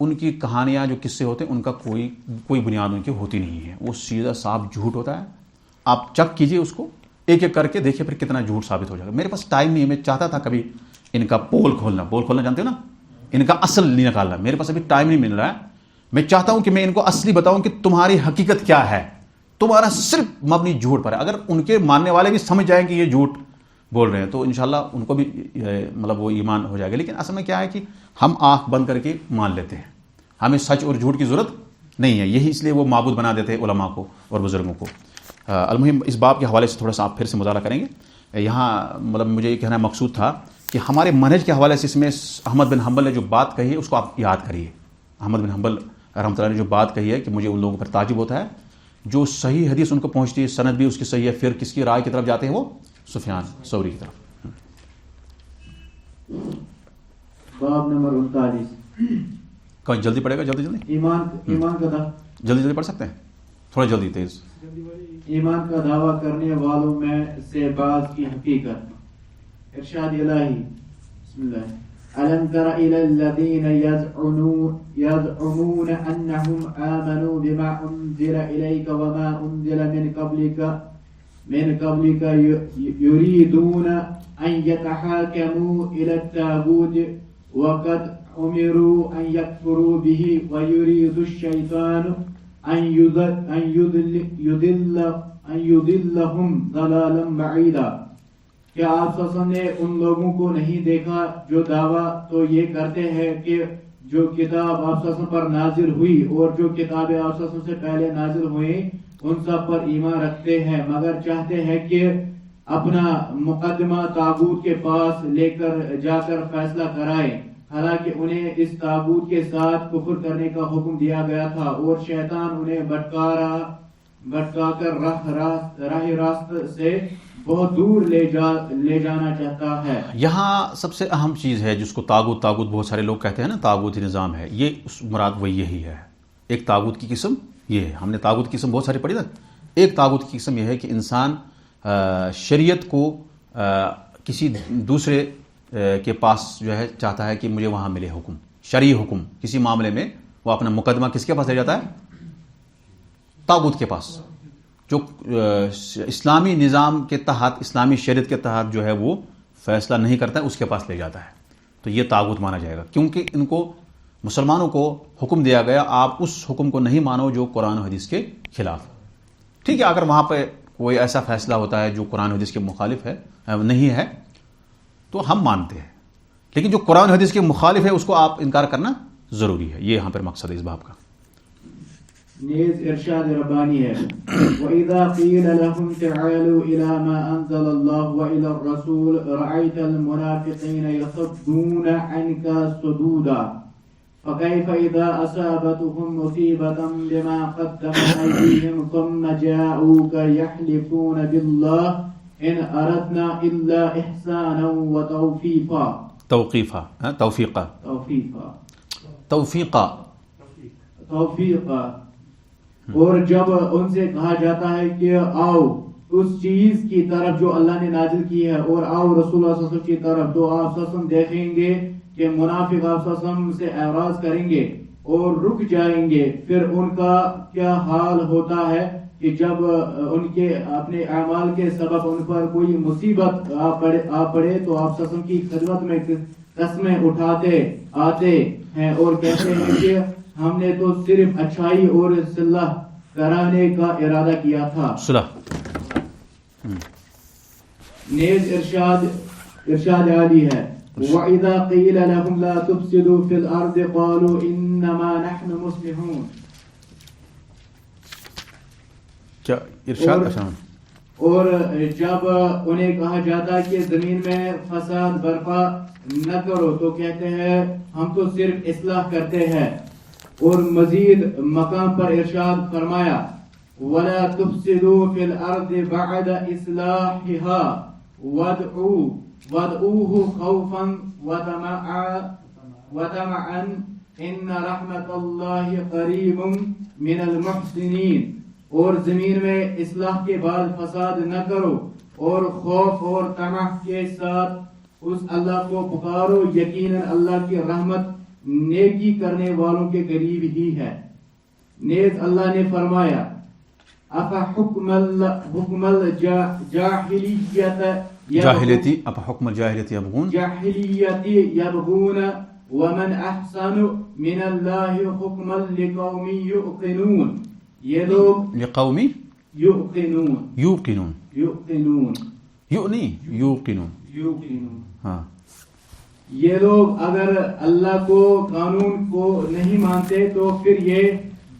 ان کی کہانیاں جو قصے ہوتے ہیں ان کا کوئی بنیاد ان کی ہوتی نہیں ہے، وہ سیدھا صاف جھوٹ ہوتا ہے. آپ چیک کیجئے اس کو ایک ایک کر کے، دیکھیے پھر کتنا جھوٹ ثابت ہو جائے گا. میرے پاس ٹائم نہیں ہے، میں چاہتا تھا کبھی ان کا پول کھولنا جانتے ہو نا، ان کا اصل نہیں نکالنا. میرے پاس ابھی ٹائم نہیں مل رہا ہے. میں چاہتا ہوں کہ میں ان کو اصلی بتاؤں کہ تمہاری حقیقت کیا ہے. تمہارا صرف مبنی جھوٹ پر ہے. اگر ان کے ماننے والے بھی سمجھ جائیں کہ یہ جھوٹ بول رہے ہیں تو انشاءاللہ ان کو بھی مطلب وہ ایمان ہو جائے گا. لیکن اصل میں کیا ہے کہ ہم آنکھ بند کر کے مان لیتے ہیں، ہمیں سچ اور جھوٹ کی ضرورت نہیں ہے. یہی اس لیے وہ معبود بنا دیتے ہیں علماء کو اور بزرگوں کو. المہم اس باب کے حوالے سے تھوڑا سا آپ پھر سے مطالعہ کریں گے. یہاں مطلب مجھے یہ کہنا مقصود تھا کہ ہمارے منہج کے حوالے سے اس میں احمد بن حنبل نے جو بات کہی ہے اس کو آپ یاد کریے. احمد بن حنبل رحمۃ اللہ نے جو بات کہی ہے کہ مجھے ان لوگوں پر تعجب ہوتا ہے جو صحیح حدیث ان کو پہنچتی ہے، سند بھی اس کی صحیح ہے، پھر کس کی رائے کی طرف جاتے ہیں؟ وہ سفیان ثوری کی طرف. باب نمبر 39. کوئی جلدی پڑھے گا؟ جلدی ایمان کا جلدی پڑھ سکتے ہیں؟ تھوڑا جلدی تیز. ایمان کا دعویٰ کرنے والوں میں سے بعض کی حقیقت. ارشاد الہی. بسم اللہ. ألم تر إلى الذين يزعمون أنهم آمنوا بما أنزل إليك وما أنزل من قبلك يريدون أن يتحاكموا إلى الطاغوت وقد أمروا أن يكفروا به ويريد الشيطان أن يضلهم ضلالا بعيدا. کیا آپ صلی اللہ علیہ وسلم نے ان لوگوں کو نہیں دیکھا جو دعویٰ تو یہ کرتے ہیں کہ جو کتاب آپ صلی اللہ علیہ وسلم پر نازل ہوئی اور جو کتابیں آپ صلی اللہ علیہ وسلم سے پہلے نازل ہوئیں ان سب پر ایمان رکھتے ہیں، مگر چاہتے ہیں کہ اپنا مقدمہ طاغوت کے پاس لے کر جا کر فیصلہ کرائیں، حالانکہ انہیں اس طاغوت کے ساتھ کفر کرنے کا حکم دیا گیا تھا اور شیطان انہیں بھٹکا کر راہ راست سے بہت دور لے جانا چاہتا ہے. یہاں سب سے اہم چیز ہے جس کو طاغوت بہت سارے لوگ کہتے ہیں نا، طاغوتی نظام ہے، یہ مراد وہ یہی ہے. ایک طاغوت کی قسم یہ ہے. ہم نے طاغوت کی قسم بہت ساری پڑھی نا. ایک طاغوت کی قسم یہ ہے کہ انسان شریعت کو کسی دوسرے کے پاس جو ہے چاہتا ہے کہ مجھے وہاں ملے حکم، شرعی حکم. کسی معاملے میں وہ اپنا مقدمہ کس کے پاس لے جاتا ہے؟ طاغوت کے پاس، جو اسلامی نظام کے تحت، اسلامی شریعت کے تحت جو ہے وہ فیصلہ نہیں کرتا ہے، اس کے پاس لے جاتا ہے. تو یہ طاغوت مانا جائے گا، کیونکہ ان کو مسلمانوں کو حکم دیا گیا آپ اس حکم کو نہیں مانو جو قرآن و حدیث کے خلاف. ٹھیک ہے، اگر وہاں پہ کوئی ایسا فیصلہ ہوتا ہے جو قرآن و حدیث کے مخالف ہے نہیں ہے تو ہم مانتے ہیں، لیکن جو قرآن و حدیث کے مخالف ہے اس کو آپ انکار کرنا ضروری ہے. یہ یہاں پر مقصد ہے اس باب کا. نیز ارشاد ربانی ہے. وَإِذَا قِيلَ لَهُمْ تَعَالُوا إِلَى مَا أَنزَلَ اللَّهُ وَإِلَى الرَّسُولِ رَأَيْتَ الْمُنَافِقِينَ يَصُدُّونَ عَنْكَ صُدُودًا فَكَيْفَ إِذَا أَصَابَتْهُمْ مُصِيبَةٌ بِمَا قَدَّمَتْ أَيْدِيهِمْ ثُمَّ جَاءُوكَ يَحْلِفُونَ بِاللَّهِ إِنْ أَرَدْنَا إِلَّا إِحْسَانًا وَتَوْفِيقًا. اور جب ان سے کہا جاتا ہے کہ آؤ اس چیز کی طرف جو اللہ نے نازل کی ہے اور آؤ رسول اللہ صلی اللہ علیہ وسلم کی طرف، تو آپ صلی اللہ علیہ وسلم دیکھیں گے کہ منافق آپ صلی اللہ علیہ وسلم سے اعراض کریں گے اور رک جائیں گے. پھر ان کا کیا حال ہوتا ہے کہ جب ان کے اپنے اعمال کے سبب ان پر کوئی مصیبت آ پڑے تو آپ صلی اللہ علیہ وسلم کی خدمت میں قسمیں اٹھاتے آتے ہیں اور کہتے ہیں کہ ہم نے تو صرف اچھائی اور صلح کرانے کا ارادہ کیا تھا. نیز ارشاد عالی ہے. وَإِذَا قِيلَ لَهُمْ لَا تُفْسِدُوا فِي الْأَرْضِ قَالُوا إِنَّمَا نَحْنُ مُصْلِحُونَ. کیا ارشاد؟ اور جب انہیں کہا جاتا ہے کہ زمین میں فساد برپا نہ کرو تو کہتے ہیں ہم تو صرف اصلاح کرتے ہیں. اور مزید مقام پر ارشاد فرمایا وَلَا تُفْسِدُوا فِي الْأَرْضِ بَعْدَ إِصْلَاحِهَا وَادْعُوهُ خَوْفًا وَطَمَعًا إِنَّ رَحْمَةَ اللَّهِ قَرِيبٌ مِنَ الْمُحْسِنِينَ. اور زمین میں اصلاح کے بعد فساد نہ کرو اور خوف اور طمع کے ساتھ اس اللہ کو پکارو، یقیناً اللہ کی رحمت نیکی کرنے والوں کے قریب ہی ہے. نیز اللہ نے فرمایا حکم جاہلیتی اپ حکم الجاہلیت یبغون ومن احسن من اللہ حکما لقوم یوقنون. یہ لوگ لقوم یوقنون ہاں. یہ لوگ اگر اللہ کو قانون کو نہیں مانتے تو پھر یہ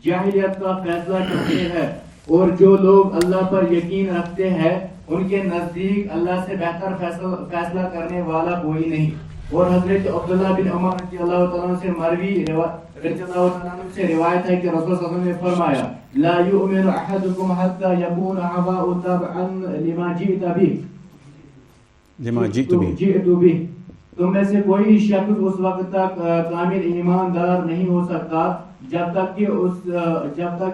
جاہلیت کا فیصلہ کرتے ہیں, اور جو لوگ اللہ پر یقین رکھتے ہیں ان کے نزدیک اللہ سے بہتر فیصلہ کرنے والا کوئی نہیں. اور حضرت عبداللہ بن عمر رضی اللہ تعالیٰ سے مروی رضی اللہ تعالیٰ سے روایت ہے کہ رسول صلی اللہ علیہ وسلم نے فرمایا لا یؤمن احدکم حتی یکون هواه تبعا لما جئت به. تم میں سے کوئی شخص اس وقت تک کامل ایماندار نہیں ہو سکتا جب تک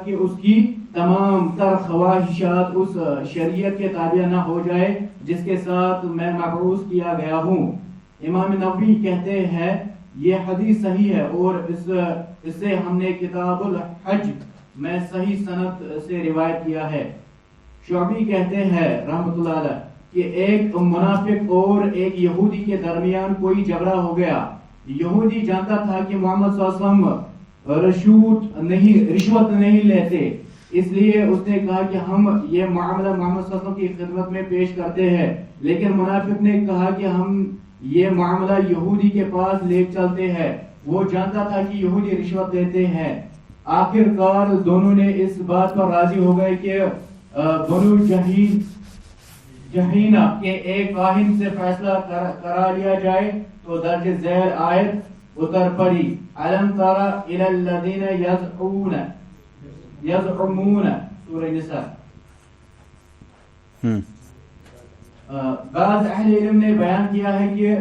کہ اس کی تمام تر خواہشات اس شریعت کے تابع نہ ہو جائے جس کے ساتھ میں مبعوث کیا گیا ہوں. امام نووی کہتے ہیں یہ حدیث صحیح ہے اور اس سے ہم نے کتاب الحج میں صحیح سند سے روایت کیا ہے. شعبی کہتے ہیں رحمۃ اللہ علیہ کہ ایک منافق اور ایک یہودی کے درمیان کوئی جھگڑا ہو گیا. یہودی جانتا تھا کہ محمد صلی اللہ علیہ وسلم رشوت نہیں لیتے, اس لیے اس نے کہا کہ ہم یہ معاملہ محمد صلی اللہ علیہ وسلم کی خدمت میں پیش کرتے ہیں. لیکن منافق نے کہا کہ ہم یہ معاملہ یہودی کے پاس لے چلتے ہیں, وہ جانتا تھا کہ یہودی رشوت لیتے ہیں. آخر کار دونوں نے اس بات پر راضی ہو گئے کہ بنو جہینہ کے ایک کاہن سے فیصلہ کرا لیا جائے. تو درج ذیل آیت اتر پڑی علم ترى الى الذين يزعمون سورہ نساء. بعض اہل علم نے بیان کیا ہے کہ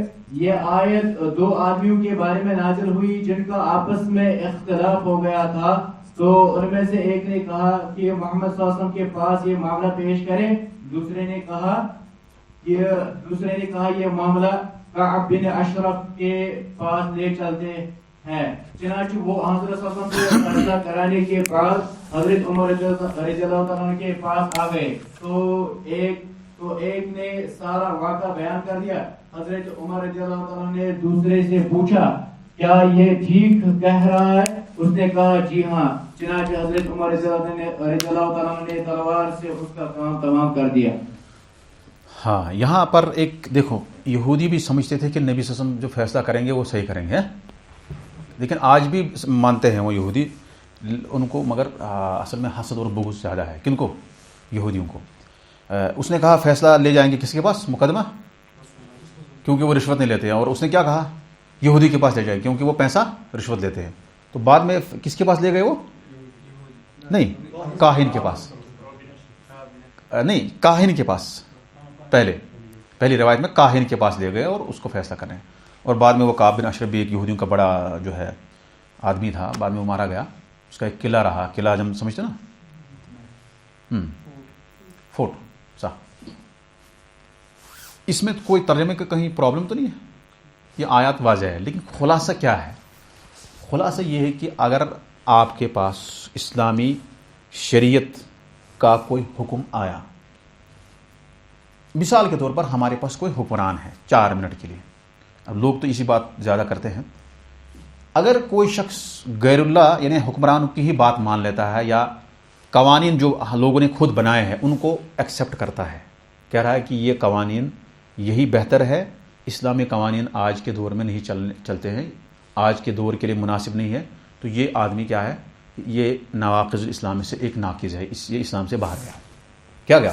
یہ آیت دو آدمیوں کے بارے میں نازل ہوئی جن کا آپس میں اختلاف ہو گیا تھا. تو ان میں سے ایک نے کہا کہ محمد صلی اللہ علیہ وسلم کے پاس یہ معاملہ پیش کریں, دوسرے نے کہا یہ معاملہ کعب بن اشرف کے پاس لے چلتے ہیں. چنانچہ وہ حضرت صلی اللہ علیہ وسلم سے فیصلہ کرانے کے بعد حضرت عمر رضی اللہ تعالیٰ کے پاس آ گئے. تو ایک نے سارا واقعہ بیان کر دیا. حضرت عمر رضی اللہ تعالیٰ نے دوسرے سے پوچھا کیا یہ ٹھیک کہہ رہا ہے؟ اس نے کہا جی ہاں. چنانچہ حضرت عمر رضی اللہ تعالیٰ نے تلوار سے اس کا کام تمام کر دیا. ہاں, یہاں پر ایک دیکھو, یہودی بھی سمجھتے تھے کہ نبی صلی اللہ علیہ وسلم جو فیصلہ کریں گے وہ صحیح کریں گے, لیکن آج بھی مانتے ہیں وہ یہودی ان کو, مگر اصل میں حسد اور بغض زیادہ ہے. کن کو؟ یہودیوں کو. اس نے کہا فیصلہ لے جائیں گے کس کے پاس؟ مقدمہ, کیونکہ وہ رشوت نہیں لیتے ہیں. اور اس نے کیا کہا؟ یہودی کے پاس لے جائیں کیونکہ وہ پیسہ رشوت لیتے ہیں. تو بعد میں کس کے پاس لے گئے؟ وہ نہیں, کاہن کے پاس نہیں, کاہن کے پاس. پہلی روایت میں کاہن کے پاس لے گئے اور اس کو فیصلہ کریں. اور بعد میں وہ کعب بن اشرف بھی ایک یہودیوں کا بڑا جو ہے آدمی تھا, بعد میں وہ مارا گیا. اس کا ایک قلعہ رہا, قلعہ جب سمجھتے نا, فورٹ سا. اس میں کوئی ترجمے کا کہیں پرابلم تو نہیں ہے, یہ آیات واضح ہے. لیکن خلاصہ کیا ہے؟ خلاصہ یہ ہے کہ اگر آپ کے پاس اسلامی شریعت کا کوئی حکم آیا, مثال کے طور پر ہمارے پاس کوئی حکمران ہے 4 منٹ کے لیے, اب لوگ تو اسی بات زیادہ کرتے ہیں, اگر کوئی شخص غیر اللہ یعنی حکمران کی ہی بات مان لیتا ہے یا قوانین جو لوگوں نے خود بنائے ہیں ان کو ایکسیپٹ کرتا ہے, کہہ رہا ہے کہ یہ قوانین یہی بہتر ہے, اسلامی قوانین آج کے دور میں نہیں چلتے ہیں, آج کے دور کے لیے مناسب نہیں ہے, تو یہ آدمی کیا ہے؟ یہ نواقض الاسلام سے ایک ناقض ہے, یہ اسلام سے باہر گیا. کیا گیا؟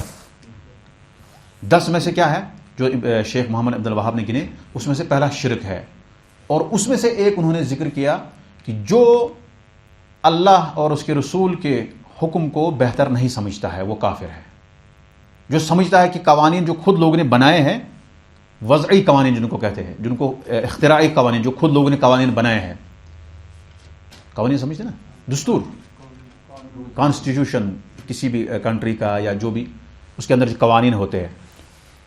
10 میں سے کیا ہے جو شیخ محمد عبد الوہاب نے گنے, اس میں سے پہلا شرک ہے. اور اس میں سے ایک انہوں نے ذکر کیا کہ جو اللہ اور اس کے رسول کے حکم کو بہتر نہیں سمجھتا ہے وہ کافر ہے. جو سمجھتا ہے کہ قوانین جو خود لوگوں نے بنائے ہیں, وضعی قوانین جن کو کہتے ہیں, جن کو اختراعی قوانین, جو خود لوگوں نے قوانین بنائے ہیں, قوانین سمجھتے نا, دستور, کانسٹیٹیوشن کسی بھی کنٹری کا یا جو بھی اس کے اندر جو قوانین ہوتے ہیں,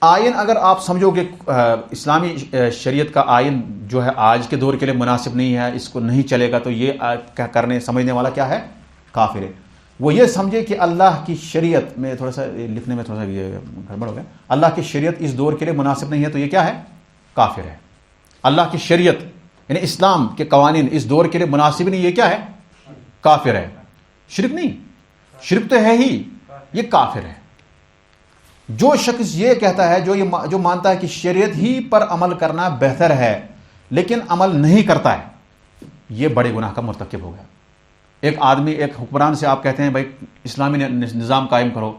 آئین اگر آپ سمجھو کہ اسلامی شریعت کا آئین جو ہے آج کے دور کے لیے مناسب نہیں ہے، اس کو نہیں چلے گا، تو یہ کرنے سمجھنے والا کیا ہے؟ کافر ہے۔ وہ یہ سمجھے کہ اللہ کی شریعت میں تھوڑا سا لکھنے میں تھوڑا سا گڑبڑ ہو گیا، اللہ کی شریعت اس دور کے لیے مناسب نہیں ہے، تو یہ کیا ہے؟ کافر ہے۔ اللہ کی شریعت یعنی اسلام کے قوانین اس دور کے لیے مناسب نہیں، یہ کیا ہے؟ کافر ہے۔ شرک نہیں، شرک تو ہے ہی، یہ کافر ہے۔ جو شخص یہ کہتا ہے، جو مانتا ہے کہ شریعت ہی پر عمل کرنا بہتر ہے لیکن عمل نہیں کرتا ہے، یہ بڑے گناہ کا مرتکب ہو گیا۔ ایک آدمی، ایک حکمران سے آپ کہتے ہیں بھائی اسلامی نظام قائم کرو،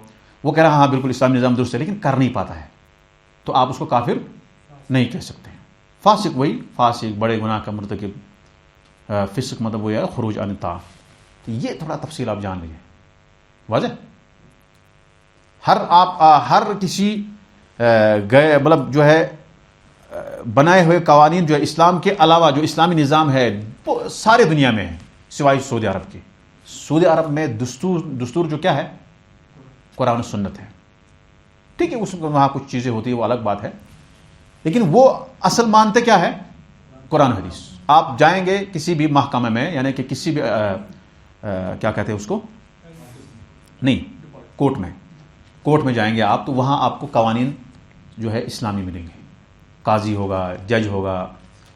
وہ کہہ رہا ہاں بالکل اسلامی نظام درست ہے، لیکن کر نہیں پاتا ہے، تو آپ اس کو کافر نہیں کہہ سکتے ہیں۔ فاسق وہی فاسق، بڑے گناہ کا مرتکب۔ فسق مطلب وہ ہے خروج عن الطاعہ۔ تو یہ تھوڑا تفصیل آپ جان لیجیے، واضح۔ ہر کسی گئے مطلب جو ہے بنائے ہوئے قوانین جو ہے اسلام کے علاوہ جو اسلامی نظام ہے وہ سارے دنیا میں ہے سوائے سعودی عرب کے۔ سعودی عرب میں دستور جو کیا ہے؟ قرآن و سنت ہے، ٹھیک ہے، اس میں وہاں کچھ چیزیں ہوتی ہیں وہ الگ بات ہے، لیکن وہ اصل مانتے کیا ہے؟ قرآن حدیث۔ آپ جائیں گے کسی بھی محکمہ میں، یعنی کہ کسی بھی کیا کہتے ہیں اس کو، نہیں، کورٹ میں جائیں گے آپ، تو وہاں آپ کو قوانین جو ہے اسلامی ملیں گے۔ قاضی ہوگا، جج ہوگا،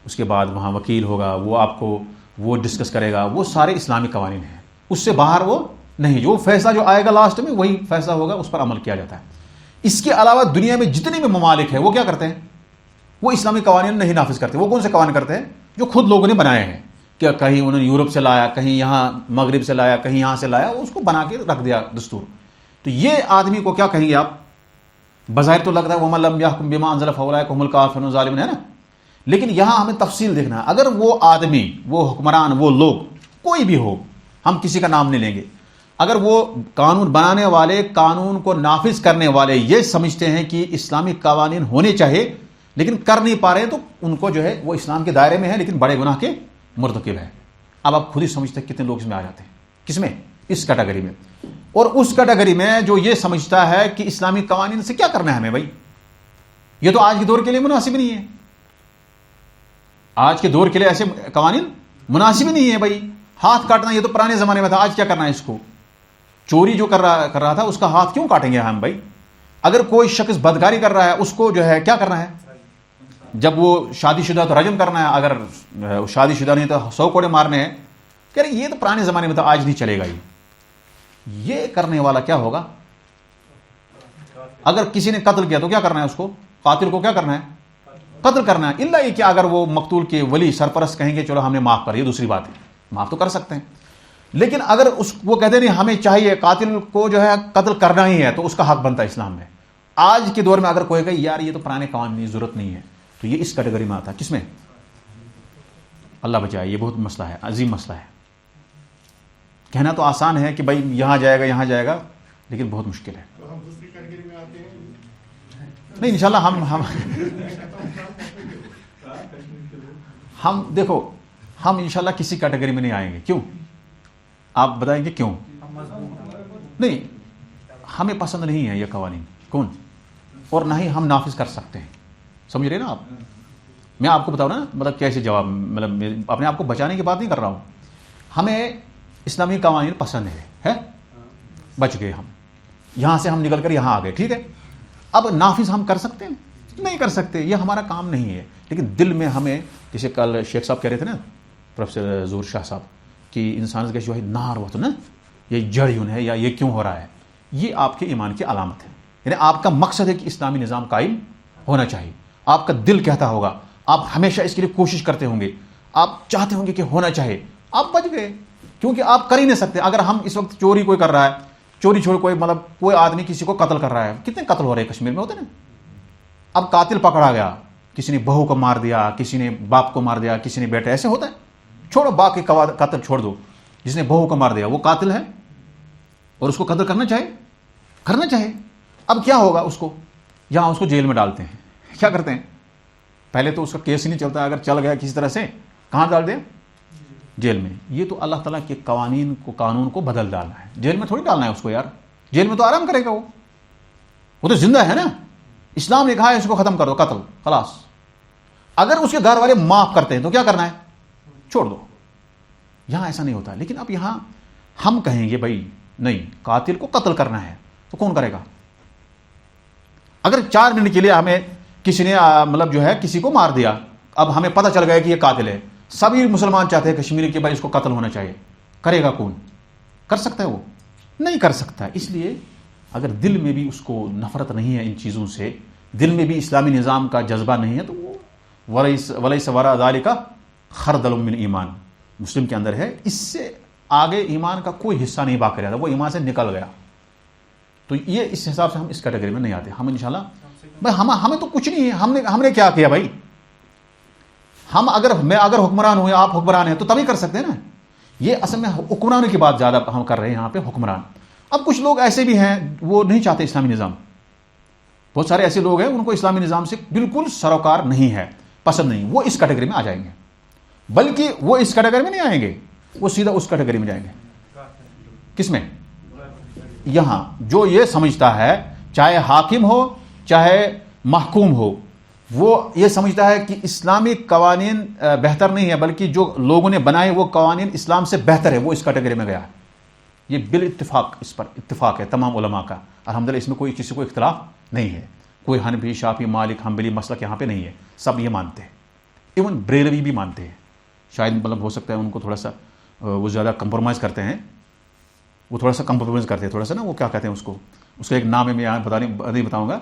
اس کے بعد وہاں وکیل ہوگا، وہ آپ کو وہ ڈسکس کرے گا، وہ سارے اسلامی قوانین ہیں، اس سے باہر وہ نہیں۔ جو فیصلہ جو آئے گا لاسٹ میں وہی فیصلہ ہوگا، اس پر عمل کیا جاتا ہے۔ اس کے علاوہ دنیا میں جتنے بھی ممالک ہیں وہ کیا کرتے ہیں؟ وہ اسلامی قوانین نہیں نافذ کرتے۔ وہ کون سے قوانین کرتے ہیں؟ جو خود لوگوں نے بنائے ہیں، کہ کہیں انہوں نے یورپ سے لایا، کہیں یہاں مغرب سے لایا، کہیں یہاں سے لایا، اس کو بنا کے رکھ دیا دستور۔ تو یہ آدمی کو کیا کہیں گے آپ؟ بظاہر تو لگتا ہے وَمَن لَمْ يَحْكُم بِمَا أَنزَلَ فَأُولَٰئِكَ هُمُ الْكَافِرُونَ الظَّالِمُونَ، ہے نا؟ لیکن یہاں ہمیں تفصیل دیکھنا ہے۔ اگر وہ آدمی، وہ حکمران، وہ لوگ کوئی بھی ہو، ہم کسی کا نام نہیں لیں گے، اگر وہ قانون بنانے والے، قانون کو نافذ کرنے والے یہ سمجھتے ہیں کہ اسلامی قوانین ہونے چاہیے لیکن کر نہیں پا رہے ہیں، تو ان کو جو ہے وہ اسلام کے دائرے میں ہے لیکن بڑے گناہ کے مرتکب ہے۔ اب آپ خود ہی سمجھتے ہیں کتنے لوگ اس میں آ جاتے ہیں، کس میں؟ اس کیٹیگری میں۔ اور اس کیٹیگری میں جو یہ سمجھتا ہے کہ اسلامی قوانین سے کیا کرنا ہے ہمیں، بھائی یہ تو آج کے دور کے لیے مناسب نہیں ہے، آج کے دور کے لیے ایسے قوانین مناسب ہی نہیں ہے۔ بھائی ہاتھ کاٹنا یہ تو پرانے زمانے میں تھا، آج کیا کرنا ہے اس کو؟ چوری جو کر رہا تھا اس کا ہاتھ کیوں کاٹیں گے ہم؟ بھائی اگر کوئی شخص بدکاری کر رہا ہے اس کو جو ہے کیا کرنا ہے؟ جب وہ شادی شدہ تو رجم کرنا ہے، اگر شادی شدہ نہیں تو 100 کوڑے مارنے ہیں۔ کہہ رہے یہ تو پرانے زمانے میں تھا، آج نہیں چلے گا۔ یہ کرنے والا کیا ہوگا؟ اگر کسی نے قتل کیا تو کیا کرنا ہے اس کو؟ قاتل کو کیا کرنا ہے؟ قتل کرنا ہے، الا یہ کہ اگر وہ مقتول کے ولی سرپرست کہیں گے چلو ہم نے معاف کر، یہ دوسری بات ہے، معاف تو کر سکتے ہیں۔ لیکن اگر وہ کہتے نہیں ہمیں چاہیے قاتل کو جو ہے قتل کرنا ہی ہے، تو اس کا حق بنتا ہے اسلام میں۔ آج کے دور میں اگر کوئی کہے یار یہ تو پرانے قوانین کی ضرورت نہیں ہے، تو یہ اس کیٹیگری میں آتا ہے۔ کس میں؟ اللہ بچائے، یہ بہت مسئلہ ہے، عظیم مسئلہ ہے۔ کہنا تو آسان ہے کہ بھائی یہاں جائے گا یہاں جائے گا، لیکن بہت مشکل ہے۔ تو ہم دوسری کیٹیگری میں آتے ہیں؟ نہیں انشاءاللہ ہم دیکھو، ہم انشاءاللہ کسی کیٹیگری میں نہیں آئیں گے۔ کیوں؟ آپ بتائیں گے کیوں؟ نہیں، ہمیں پسند نہیں ہے یہ قوانین، کون؟ اور نہ ہی ہم نافذ کر سکتے ہیں۔ سمجھ رہے نا آپ؟ میں آپ کو بتاؤں نا مطلب کیسے جواب، مطلب اپنے آپ کو بچانے کی بات نہیں کر رہا ہوں۔ ہمیں اسلامی قوانین پسند ہے، بچ گئے ہم، یہاں سے ہم نکل کر یہاں آ گئے، ٹھیک ہے۔ اب نافذ ہم کر سکتے ہیں؟ نہیں کر سکتے، یہ ہمارا کام نہیں ہے۔ لیکن دل میں ہمیں، جیسے کل شیخ صاحب کہہ رہے تھے نا، پروفیسر ظہور شاہ صاحب، کہ انسان کے جو ہے نار ہوا تو نا یہ جڑ یوں ہے یا یہ کیوں ہو رہا ہے، یہ آپ کے ایمان کی علامت ہے۔ یعنی آپ کا مقصد ہے کہ اسلامی نظام قائم ہونا چاہیے، آپ کا دل کہتا ہوگا، آپ ہمیشہ اس کے لیے کوشش کرتے ہوں گے، آپ چاہتے ہوں گے کہ ہونا چاہیے، آپ بچ گئے، کیونکہ آپ کر ہی نہیں سکتے۔ اگر ہم اس وقت چوری کوئی کر رہا ہے، چوری چھوڑ کوئی مطلب کوئی آدمی کسی کو قتل کر رہا ہے، کتنے قتل ہو رہے ہیں کشمیر میں، ہوتے نا۔ اب قاتل پکڑا گیا، کسی نے بہو کو مار دیا، کسی نے باپ کو مار دیا، کسی نے بیٹا، ایسے ہوتا ہے۔ چھوڑو باقی قتل چھوڑ دو، جس نے بہو کو مار دیا وہ قاتل ہے اور اس کو قتل کرنا چاہے۔ اب کیا ہوگا؟ اس کو یہاں اس کو جیل میں ڈالتے ہیں۔ کیا کرتے ہیں؟ پہلے تو اس کا کیس ہی نہیں چلتا، اگر چل گیا کسی طرح سے کہاں ڈال دیں؟ جیل میں۔ یہ تو اللہ تعالیٰ کے قانون کو بدل ڈالنا ہے، جیل میں تھوڑی ڈالنا ہے اس کو یار، جیل میں تو آرام کرے گا، وہ تو زندہ ہے نا، اسلام نے کہا ہے اس کو ختم کر دو، قتل، خلاص. اگر اس کے گھر والے معاف کرتے ہیں تو کیا کرنا ہے؟ چھوڑ دو. یہاں ایسا نہیں ہوتا. لیکن اب یہاں ہم کہیں گے بھائی نہیں، قاتل کو قتل کرنا ہے تو کون کرے گا؟ اگر 4 منٹ کے لیے ہمیں کسی نے مطلب جو ہے کسی کو مار دیا، اب ہمیں پتہ چل گیا کہ یہ قاتل ہے، سبھی مسلمان چاہتے ہیں کشمیری کہ بھائی اس کو قتل ہونا چاہیے، کرے گا کون؟ کر سکتا ہے وہ؟ نہیں کر سکتا. اس لیے اگر دل میں بھی اس کو نفرت نہیں ہے ان چیزوں سے، دل میں بھی اسلامی نظام کا جذبہ نہیں ہے، تو وہ ولیس وراء ذالک خردل من ایمان مسلم کے اندر ہے، اس سے آگے ایمان کا کوئی حصہ نہیں باقی رہتا، وہ ایمان سے نکل گیا. تو یہ اس حساب سے ہم اس کیٹیگری میں نہیں آتے. ہم انشاءاللہ بھائی ہمیں تو کچھ نہیں ہے، ہم نے کیا کیا بھائی؟ میں اگر حکمران ہوں یا آپ حکمران ہیں تو تبھی کر سکتے ہیں نا. یہ اصل میں حکمرانوں کی بات زیادہ ہم کر رہے ہیں یہاں پہ، حکمران. اب کچھ لوگ ایسے بھی ہیں وہ نہیں چاہتے اسلامی نظام، بہت سارے ایسے لوگ ہیں ان کو اسلامی نظام سے بالکل سروکار نہیں ہے، پسند نہیں، وہ اس کیٹیگری میں آ جائیں گے. بلکہ وہ اس کیٹیگری میں نہیں آئیں گے، وہ سیدھا اس کیٹیگری میں جائیں گے. کس میں؟ یہاں جو یہ سمجھتا ہے چاہے حاکم ہو چاہے محکوم ہو، وہ یہ سمجھتا ہے کہ اسلامی قوانین بہتر نہیں ہے بلکہ جو لوگوں نے بنائے وہ قوانین اسلام سے بہتر ہے، وہ اس کیٹیگری میں گیا ہے. یہ بالاتفاق اس پر اتفاق ہے تمام علماء کا الحمدللہ، اس میں کوئی کسی کو اختلاف نہیں ہے. کوئی حنفی، شافعی، مالک، حنبلی مسلک یہاں پہ نہیں ہے، سب یہ مانتے ہیں. ایون بریلوی بھی مانتے ہیں. شاید مطلب ہو سکتا ہے ان کو تھوڑا سا وہ زیادہ کمپرومائز کرتے ہیں، وہ تھوڑا سا کمپرومائز کرتے ہیں، تھوڑا سا نا وہ کیا کہتے ہیں اس کا ایک نام ہے، میں یہاں نہیں بتاؤں گا.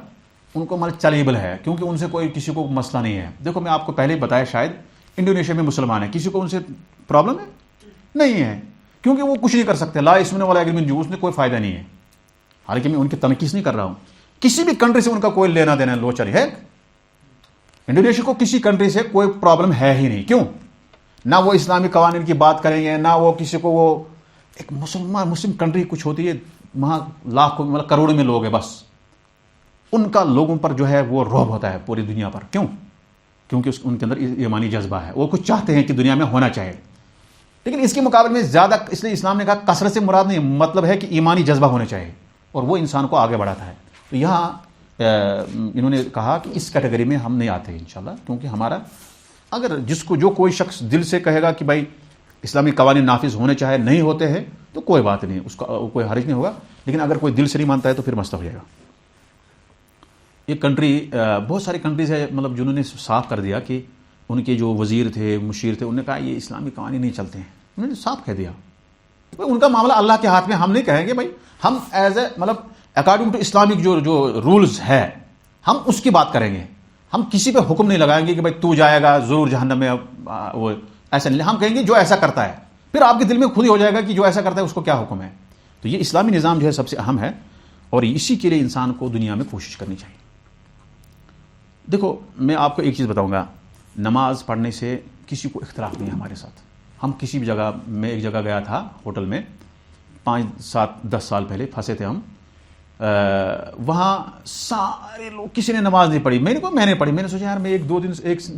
ان کو مطلب چلیبل ہے کیونکہ ان سے کوئی کسی کو مسئلہ نہیں ہے. دیکھو میں آپ کو پہلے ہی بتایا، شاید انڈونیشیا میں مسلمان ہیں، کسی کو ان سے پرابلم ہے نہیں ہے، کیونکہ وہ کچھ نہیں کر سکتے. لا یسمن ولا یغنی جو، اس میں کوئی فائدہ نہیں ہے. حالانکہ میں ان کی تنقید نہیں کر رہا ہوں، کسی بھی کنٹری سے ان کا کوئی لینا دینا لو چلی ہے. انڈونیشیا کو کسی کنٹری سے کوئی پرابلم ہے ہی نہیں. کیوں؟ نہ وہ اسلامی قوانین کی بات کریں گے، نہ وہ کسی کو، وہ ایک مسلم کنٹری کچھ ہوتی ہے وہاں لاکھوں مطلب کروڑوں میں لوگ ہیں، بس ان کا لوگوں پر جو ہے وہ رعب ہوتا ہے پوری دنیا پر. کیوں؟ کیونکہ ان کے اندر ایمانی جذبہ ہے، وہ کچھ چاہتے ہیں کہ دنیا میں ہونا چاہیے. لیکن اس کے مقابلے میں زیادہ، اس لیے اسلام نے کہا کثرت سے مراد نہیں، مطلب ہے کہ ایمانی جذبہ ہونا چاہیے اور وہ انسان کو آگے بڑھاتا ہے. تو یہاں انہوں نے کہا کہ اس کیٹیگری میں ہم نہیں آتے انشاءاللہ، کیونکہ ہمارا اگر جو کوئی شخص دل سے کہے گا کہ بھائی اسلامی قوانین نافذ ہونے چاہے نہیں ہوتے ہیں تو کوئی بات نہیں، اس کا کوئی حرج نہیں ہوگا. لیکن اگر کوئی دل سے نہیں مانتا ہے تو پھر مسئلہ ہو جائے گا. یہ کنٹری بہت ساری کنٹریز ہے مطلب جنہوں نے صاف کر دیا کہ ان کے جو وزیر تھے، مشیر تھے، انہوں نے کہا یہ اسلامی قوانین نہیں چلتے ہیں. انہوں نے صاف کہہ دیا ان کا معاملہ اللہ کے ہاتھ میں. ہم نہیں کہیں گے بھائی، ہم ایز اے مطلب اکارڈنگ ٹو اسلامک جو رولز ہے ہم اس کی بات کریں گے. ہم کسی پہ حکم نہیں لگائیں گے کہ بھائی تو جائے گا ضرور جہنم میں، وہ ایسا نہیں. ہم کہیں گے جو ایسا کرتا ہے، پھر آپ کے دل میں خود ہی ہو جائے گا کہ جو ایسا کرتا ہے اس کو کیا حکم ہے. تو یہ اسلامی نظام جو ہے سب سے اہم ہے اور اسی کے لیے انسان کو دنیا میں کوشش کرنی چاہیے. دیکھو میں آپ کو ایک چیز بتاؤں گا، نماز پڑھنے سے کسی کو اختلاف نہیں ہے ہمارے ساتھ. ہم کسی بھی جگہ، میں ایک جگہ گیا تھا ہوٹل میں 5 7 10 سال پہلے پھنسے تھے ہم، وہاں سارے لوگ، کسی نے نماز نہیں پڑھی. میں نے پڑھی. میں نے سوچا یار میں ایک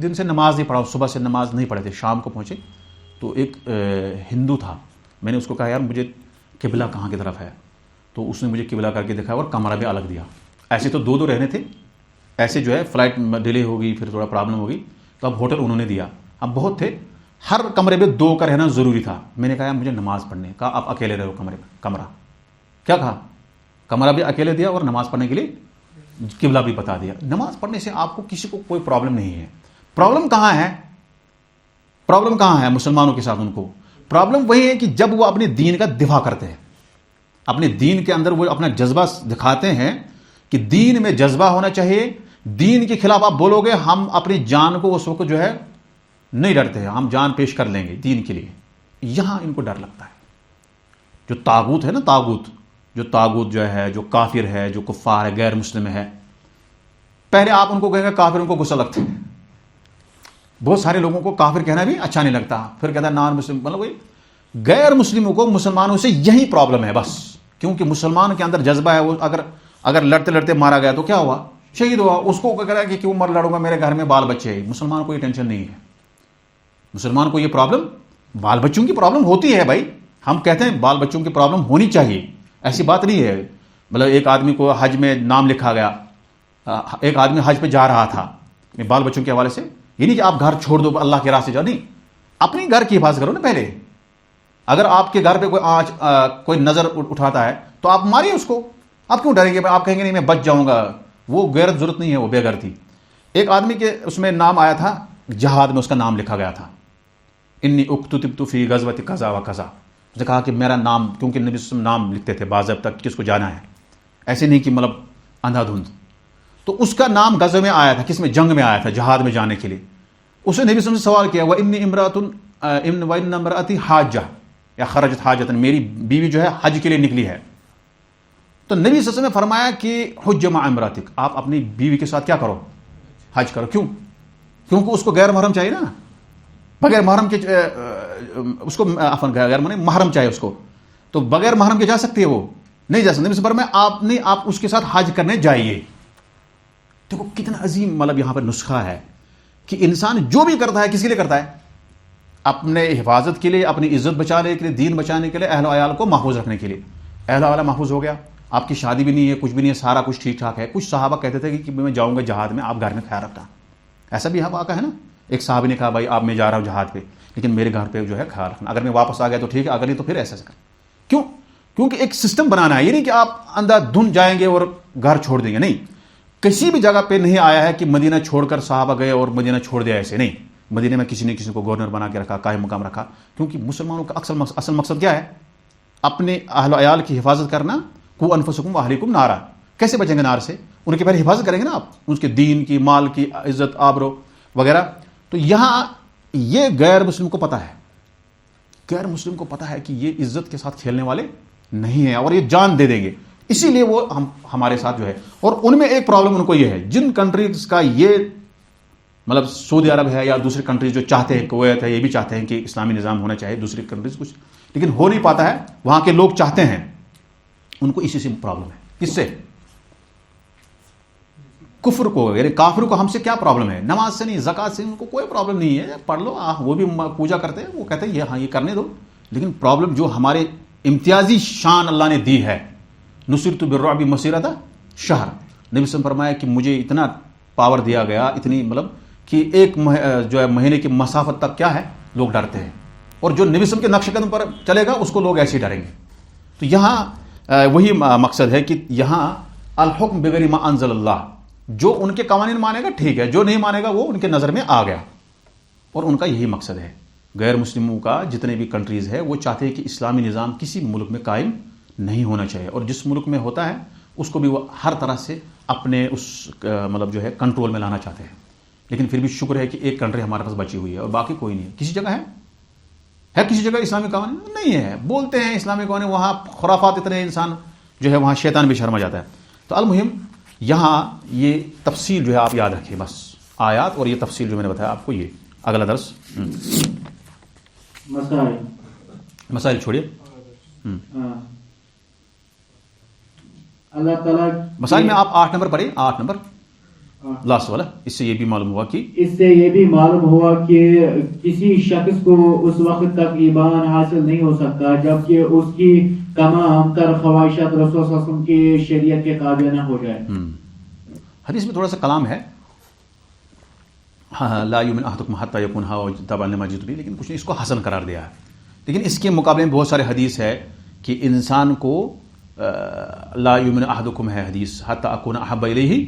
دن سے نماز نہیں پڑھا، صبح سے نماز نہیں پڑھے تھے. شام کو پہنچے تو ایک ہندو تھا، میں نے اس کو کہا یار مجھے قبلہ کہاں کی طرف ہے، تو اس نے مجھے قبلہ کر کے دکھایا اور کمرہ بھی الگ دیا. ایسے تو 2 رہنے تھے، ایسے جو ہے فلائٹ ڈیلے ہوگی پھر تھوڑا پرابلم ہوگی تو اب ہوٹل انہوں نے دیا. اب بہت تھے، ہر کمرے میں 2 کا رہنا ضروری تھا. میں نے کہا یار مجھے نماز پڑھنے. کہا آپ اکیلے رہو کمرہ. کیا کہا؟ کمرہ بھی اکیلے دیا اور نماز پڑھنے کے لیے قبلہ بھی بتا دیا. نماز پڑھنے سے آپ کو کسی کو کوئی پرابلم نہیں ہے. پرابلم کہاں ہے؟ پرابلم کہاں ہے مسلمانوں کے ساتھ؟ ان کو پرابلم وہی ہے کہ جب وہ اپنے دین کا دفاع کرتے ہیں، اپنے دین کے اندر وہ اپنا جذبہ دکھاتے ہیں کہ دین میں جذبہ ہونا چاہیے. دین کے خلاف آپ بولو گے ہم اپنی جان کو اس وقت جو ہے نہیں ڈرتے ہیں، ہم جان پیش کر لیں گے دین کے لیے. یہاں ان کو ڈر لگتا ہے. جو طاغوت ہے نا، طاغوت جو ہے، جو کافر ہے، جو کفار ہے، غیر مسلم ہے، پہلے آپ ان کو کہیں گے کافر، ان کو غصہ لگتا ہے. بہت سارے لوگوں کو کافر کہنا بھی اچھا نہیں لگتا، پھر کہتا ہے نان مسلم. مطلب وہی غیر مسلموں کو مسلمانوں سے یہی پرابلم ہے بس، کیونکہ مسلمان کے اندر جذبہ ہے. وہ اگر لڑتے لڑتے مارا گیا تو کیا ہوا؟ شہید ہوا. اس کو کہہ رہا ہے کہ کیوں مر لڑوں گا، میرے گھر میں بال بچے ہیں. مسلمان کو یہ ٹینشن نہیں ہے. مسلمان کو یہ پرابلم، بال بچوں کی پرابلم ہوتی ہے بھائی. ہم کہتے ہیں بال بچوں کی پرابلم ہونی چاہیے، ایسی بات نہیں ہے. مطلب ایک آدمی کو حج میں نام لکھا گیا ایک آدمی حج پہ جا رہا تھا اپنے بال بچوں کے حوالے سے، یہ نہیں کہ آپ گھر چھوڑ دو اللہ کے راستے جاؤ، نہیں، اپنے گھر کی حفاظت کرو نا پہلے. اگر آپ کے گھر پہ کوئی آنچ کوئی نظر اٹھاتا ہے تو آپ ماریے اس کو. آپ کیوں ڈریں گے؟ آپ کہیں گے نہیں میں بچ جاؤں گا. وہ غیرت ضرورت نہیں ہے، وہ بے غیرتی. ایک آدمی کے اس میں نام آیا تھا، جہاد میں اس کا نام لکھا گیا تھا، انی اکتتبت فی غزوۃ کذا و کذا. اس نے کہا کہ میرا نام، کیونکہ نبی صلی اللہ علیہ وسلم نام لکھتے تھے باضابطہ کس کو جانا ہے، ایسے نہیں کہ مطلب اندھا دھند. تو اس کا نام غزوہ میں آیا تھا، کس میں؟ جنگ میں آیا تھا، جہاد میں جانے کے لیے. اس نے نبی صلی اللہ علیہ وسلم سے سوال کیا، وَإِنِّي امرأۃ وَإِنَّ امرأتِي حاجہ یا خرجت حاجتاً، میری بیوی جو ہے حج کے لیے نکلی ہے. تو نبی صلی اللہ علیہ وسلم نے فرمایا کہ حج مع امرأتک، آپ اپنی بیوی کے ساتھ کیا کرو؟ حج کرو. کیوں؟ کیونکہ اس کو غیر محرم چاہیے نا، بغیر محرم کے اس کو غیر محرم چاہیے اس کو. تو بغیر محرم کے جا سکتی ہے وہ؟ نہیں جا سکتی. نبی صلی اللہ علیہ وسلم آپ اس کے ساتھ حج کرنے جائیے. دیکھو کتنا عظیم مطلب یہاں پر نسخہ ہے کہ انسان جو بھی کرتا ہے کس کے لیے کرتا ہے؟ اپنے حفاظت کے لیے، اپنی عزت بچانے کے لیے، دین بچانے کے لیے، اہل و عیال کو محفوظ رکھنے کے لیے. اہل و عیال محفوظ ہو گیا، آپ کی شادی بھی نہیں ہے، کچھ بھی نہیں ہے، سارا کچھ ٹھیک ٹھاک ہے. کچھ صحابہ کہتے تھے کہ میں جاؤں گا جہاد میں، آپ گھر میں خیال رکھنا. ایسا بھی واقعہ ہے نا، ایک صحابی نے کہا بھائی آپ میں جا رہا ہوں جہاد پہ، لیکن میرے گھر پہ جو ہے خیال رکھنا، اگر میں واپس آ گیا تو ٹھیک ہے، اگر نہیں تو پھر ایسا کر. کیوں؟ کیونکہ ایک سسٹم بنانا ہے. یہ نہیں کہ آپ اندھا دھن جائیں گے اور گھر چھوڑ دیں گے. نہیں، کسی بھی جگہ پہ نہیں آیا ہے کہ مدینہ چھوڑ کر صحابہ گئے اور مدینہ چھوڑ دیا، ایسے نہیں. مدینہ میں کسی نے کسی کو گورنر بنا کے رکھا، قائم مقام رکھا. کیونکہ مسلمانوں کا اصل مقصد کیا ہے؟ اپنے اہل و عیال کی حفاظت کرنا. قوا انفسکم واہلیکم نارا. کیسے بچیں گے نار سے؟ ان کے پہلے حفاظت کریں گے نا آپ، ان کے دین کی، مال کی، عزت آبرو وغیرہ. تو یہاں یہ غیر مسلم کو پتہ ہے، غیر مسلم کو پتہ ہے کہ یہ عزت کے ساتھ کھیلنے والے نہیں ہیں اور یہ جان دے دیں گے. اسی لیے وہ ہمارے ساتھ جو ہے. اور ان میں ایک پرابلم ان کو یہ ہے، جن کنٹریز کا یہ مطلب سعودی عرب ہے یا دوسری کنٹریز جو چاہتے ہیں، کویت ہے، یہ بھی چاہتے ہیں کہ اسلامی نظام ہونا چاہیے، دوسری کنٹریز کچھ، لیکن ہو نہیں پاتا ہے. وہاں کے لوگ چاہتے ہیں، ان کو اسی سے پرابلم ہے. کس سے؟ کفر کو، یعنی کافر کو. ہم سے کیا پرابلم ہے؟ نماز سے نہیں، زکوٰۃ سے ان کو کوئی پرابلم نہیں ہے، پڑھ لو. وہ بھی پوجا کرتے ہیں، وہ کہتے ہیں یہ کرنے دو. لیکن پرابلم جو ہمارے امتیازی شان اللہ نے دی ہے، نصرت بالرعب مسیرۃ شہر. نبی صلی اللہ علیہ وسلم فرمایا کہ مجھے اتنا پاور دیا گیا، اتنی مطلب کہ ایک جو ہے مہینے کی مسافت تک کیا ہے لوگ ڈرتے ہیں. اور جو نبی صلی اللہ علیہ وسلم کے نقش قدم پر چلے گا اس کو لوگ ایسے ہی ڈریں گے. تو یہاں وہی مقصد ہے کہ یہاں الحکم بغیر ما انزل اللہ، جو ان کے قوانین مانے گا ٹھیک ہے، جو نہیں مانے گا وہ ان کے نظر میں آ گیا. اور ان کا یہی مقصد ہے. غیر مسلموں کا جتنے بھی کنٹریز ہے وہ چاہتے ہیں کہ اسلامی نظام کسی ملک میں قائم نہیں ہونا چاہیے، اور جس ملک میں ہوتا ہے اس کو بھی وہ ہر طرح سے اپنے اس مطلب جو ہے کنٹرول میں لانا چاہتے ہیں. لیکن پھر بھی شکر ہے کہ ایک کنٹری ہمارے پاس بچی ہوئی ہے اور باقی کوئی نہیں ہے. کسی جگہ ہے کسی جگہ اسلامی قوانین نہیں ہے، بولتے ہیں اسلامی قوانین، وہاں خرافات اتنے، انسان جو ہے وہاں شیطان بھی شرما جاتا ہے. تو المہم یہاں یہ تفصیل جو ہے آپ یاد رکھیں، بس آیات اور یہ تفصیل جو میں نے بتایا آپ کو. یہ اگلا درس مسائل چھوڑیے. اللہ تعالیٰ مسائل میں آپ 8 نمبر پڑھیں، 8 نمبر لاسٹ والا. اس سے یہ بھی معلوم ہوا کہ کسی شخص کو اس وقت تک ایمان حاصل نہیں ہو سکتا جبکہ اس کی تمام تر خواہشات رسول صلی اللہ علیہ وسلم کی شریعت کے تابع نہ ہو جائے. حدیث میں تھوڑا سا کلام ہے، ہاں لا یؤمن احدکم حتی یکون ھواه تبعا لما جئت به، لیکن کچھ نہیں، اس کو حسن قرار دیا ہے. لیکن اس کے مقابلے میں بہت سارے حدیث ہے کہ انسان کو لا یؤمن احدکم ہے حدیث حتی اکون احب الیہ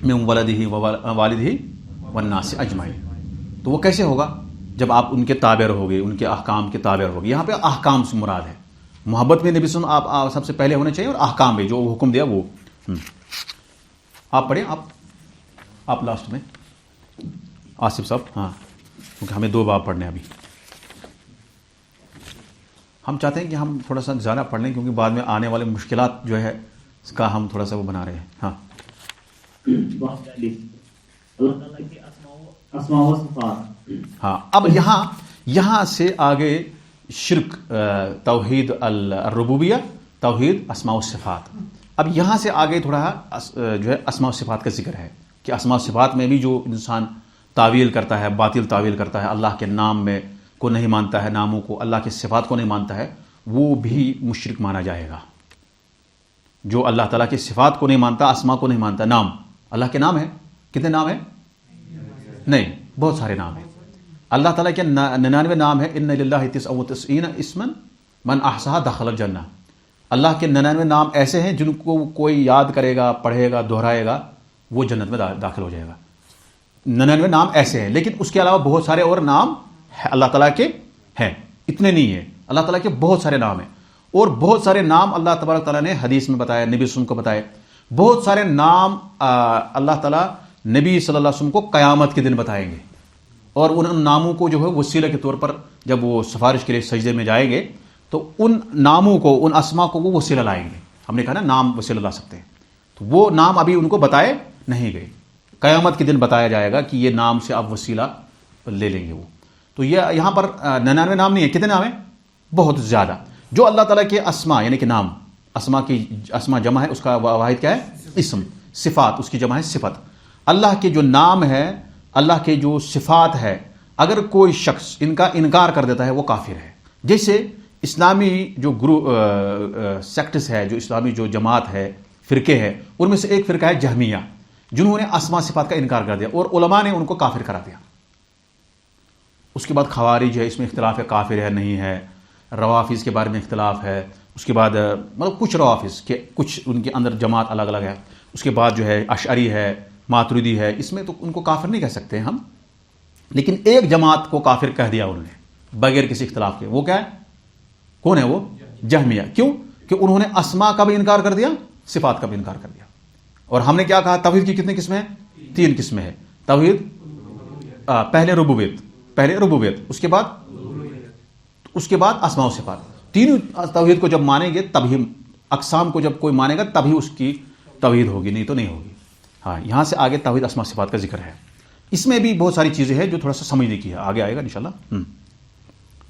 من ولدہ ووالدہ والناس اجمعین. تو وہ کیسے ہوگا؟ جب آپ ان کے تابع رہوگے، ان کے احکام کے تابع رہوگے. یہاں پہ احکام سے مراد ہے، محبت میں نبی صلی اللہ علیہ وسلم آپ سب سے پہلے ہونے چاہیے، اور احکام میں جو حکم دیا وہ. آپ پڑھیں، آپ لاسٹ میں آصف صاحب. ہاں کیونکہ ہمیں 2 باب پڑھنے ہیں ابھی. ہم چاہتے ہیں کہ ہم تھوڑا سا زیادہ پڑھ لیں کیونکہ بعد میں آنے والے مشکلات جو ہے اس کا ہم تھوڑا سا وہ بنا رہے ہیں. ہاں ہاں. اب یہاں سے آگے شرک، توحید الربوبیہ، توحید اسماء و صفات. اب یہاں سے آگے تھوڑا جو ہے اسماء و صفات کا ذکر ہے کہ اسماء و صفات میں بھی جو انسان تعویل کرتا ہے، باطل تعویل کرتا ہے، اللہ کے نام میں کو نہیں مانتا ہے، ناموں کو، اللہ کے صفات کو نہیں مانتا ہے، وہ بھی مشرک مانا جائے گا. جو اللہ تعالیٰ کی صفات کو نہیں مانتا، اسماء کو نہیں مانتا، نام اللہ کے نام ہیں کتنے نام ہیں؟ نہیں، بہت سارے نام ہیں. اللہ تعالیٰ کے 99 نام ہے. ان للہ 99 اسما من احصاها دخل الجنہ. اللہ کے 99 نام ایسے ہیں جن کو کوئی یاد کرے گا، پڑھے گا، دہرائے گا، وہ جنت میں داخل ہو جائے گا. 99 نام ایسے ہیں، لیکن اس کے علاوہ بہت سارے اور نام اللہ تعالیٰ کے ہیں. اتنے نہیں ہیں، اللہ تعالیٰ کے بہت سارے نام ہیں. اور بہت سارے نام اللہ تبارک تعالیٰ نے حدیث میں بتایا، نبی صلی اللہ علیہ وسلم کو بتائے. بہت سارے نام اللہ تعالیٰ نبی صلی اللہ علیہ وسلم کو قیامت کے دن بتائیں گے. اور ان ناموں کو جو ہے وسیلہ کے طور پر جب وہ سفارش کے لیے سجدے میں جائیں گے تو ان ناموں کو، ان اسما کو وہ وسیلہ لائیں گے. ہم نے کہا نا نام وسیلہ لا سکتے ہیں، تو وہ نام ابھی ان کو بتائے نہیں گئے. قیامت کے دن بتایا جائے گا کہ یہ نام سے آپ وسیلہ لے لیں گے. وہ تو یہ یہاں پر 99 نام نہیں ہے. کتنے نام ہیں؟ بہت زیادہ. جو اللہ تعالیٰ کے اسما یعنی کہ نام، اسما جمع ہے، اس کا واحد کیا ہے؟ اسم. صفات اس کی جمع ہے صفت. اللہ کے جو نام ہے، اللہ کے جو صفات ہے، اگر کوئی شخص ان کا انکار کر دیتا ہے وہ کافر ہے. جیسے اسلامی جو سیکٹس ہے، جو اسلامی جو جماعت ہے، فرقے ہے، ان میں سے ایک فرقہ ہے جہمیہ، جنہوں نے اسما صفات کا انکار کر دیا اور علماء نے ان کو کافر کرا دیا. اس کے بعد خوارج ہے، اس میں اختلاف ہے کافر ہے نہیں ہے. روافظ کے بارے میں اختلاف ہے. اس کے بعد مطلب کچھ روافظ کے کچھ ان کے اندر جماعت الگ الگ ہے. اس کے بعد جو ہے اشعری ہے، ماتریدی ہے. اس میں تو ان کو کافر نہیں کہہ سکتے ہم، لیکن ایک جماعت کو کافر کہہ دیا انہوں نے بغیر کسی اختلاف کے. وہ کیا ہے؟ کون ہے وہ؟ جہمیہ. کیوں؟ کہ انہوں نے اسما کا بھی انکار کر دیا، صفات کا بھی انکار کر دیا. اور ہم نے کیا کہا؟ توحید کی کتنی قسمیں ہیں؟ 3 قسمیں ہیں. توحید پہلے ربوبیت، اس کے بعد اسماء و صفات. تینوں توحید کو جب مانیں گے تبھی، اقسام کو جب کوئی مانے گا تبھی اس کی توحید ہوگی، نہیں تو نہیں ہوگی. ہاں، یہاں سے آگے توحید اسماء صفات کا ذکر ہے. اس میں بھی بہت ساری چیزیں ہیں جو تھوڑا سا سمجھنے کی ہے، آگے آئے گا انشاءاللہ.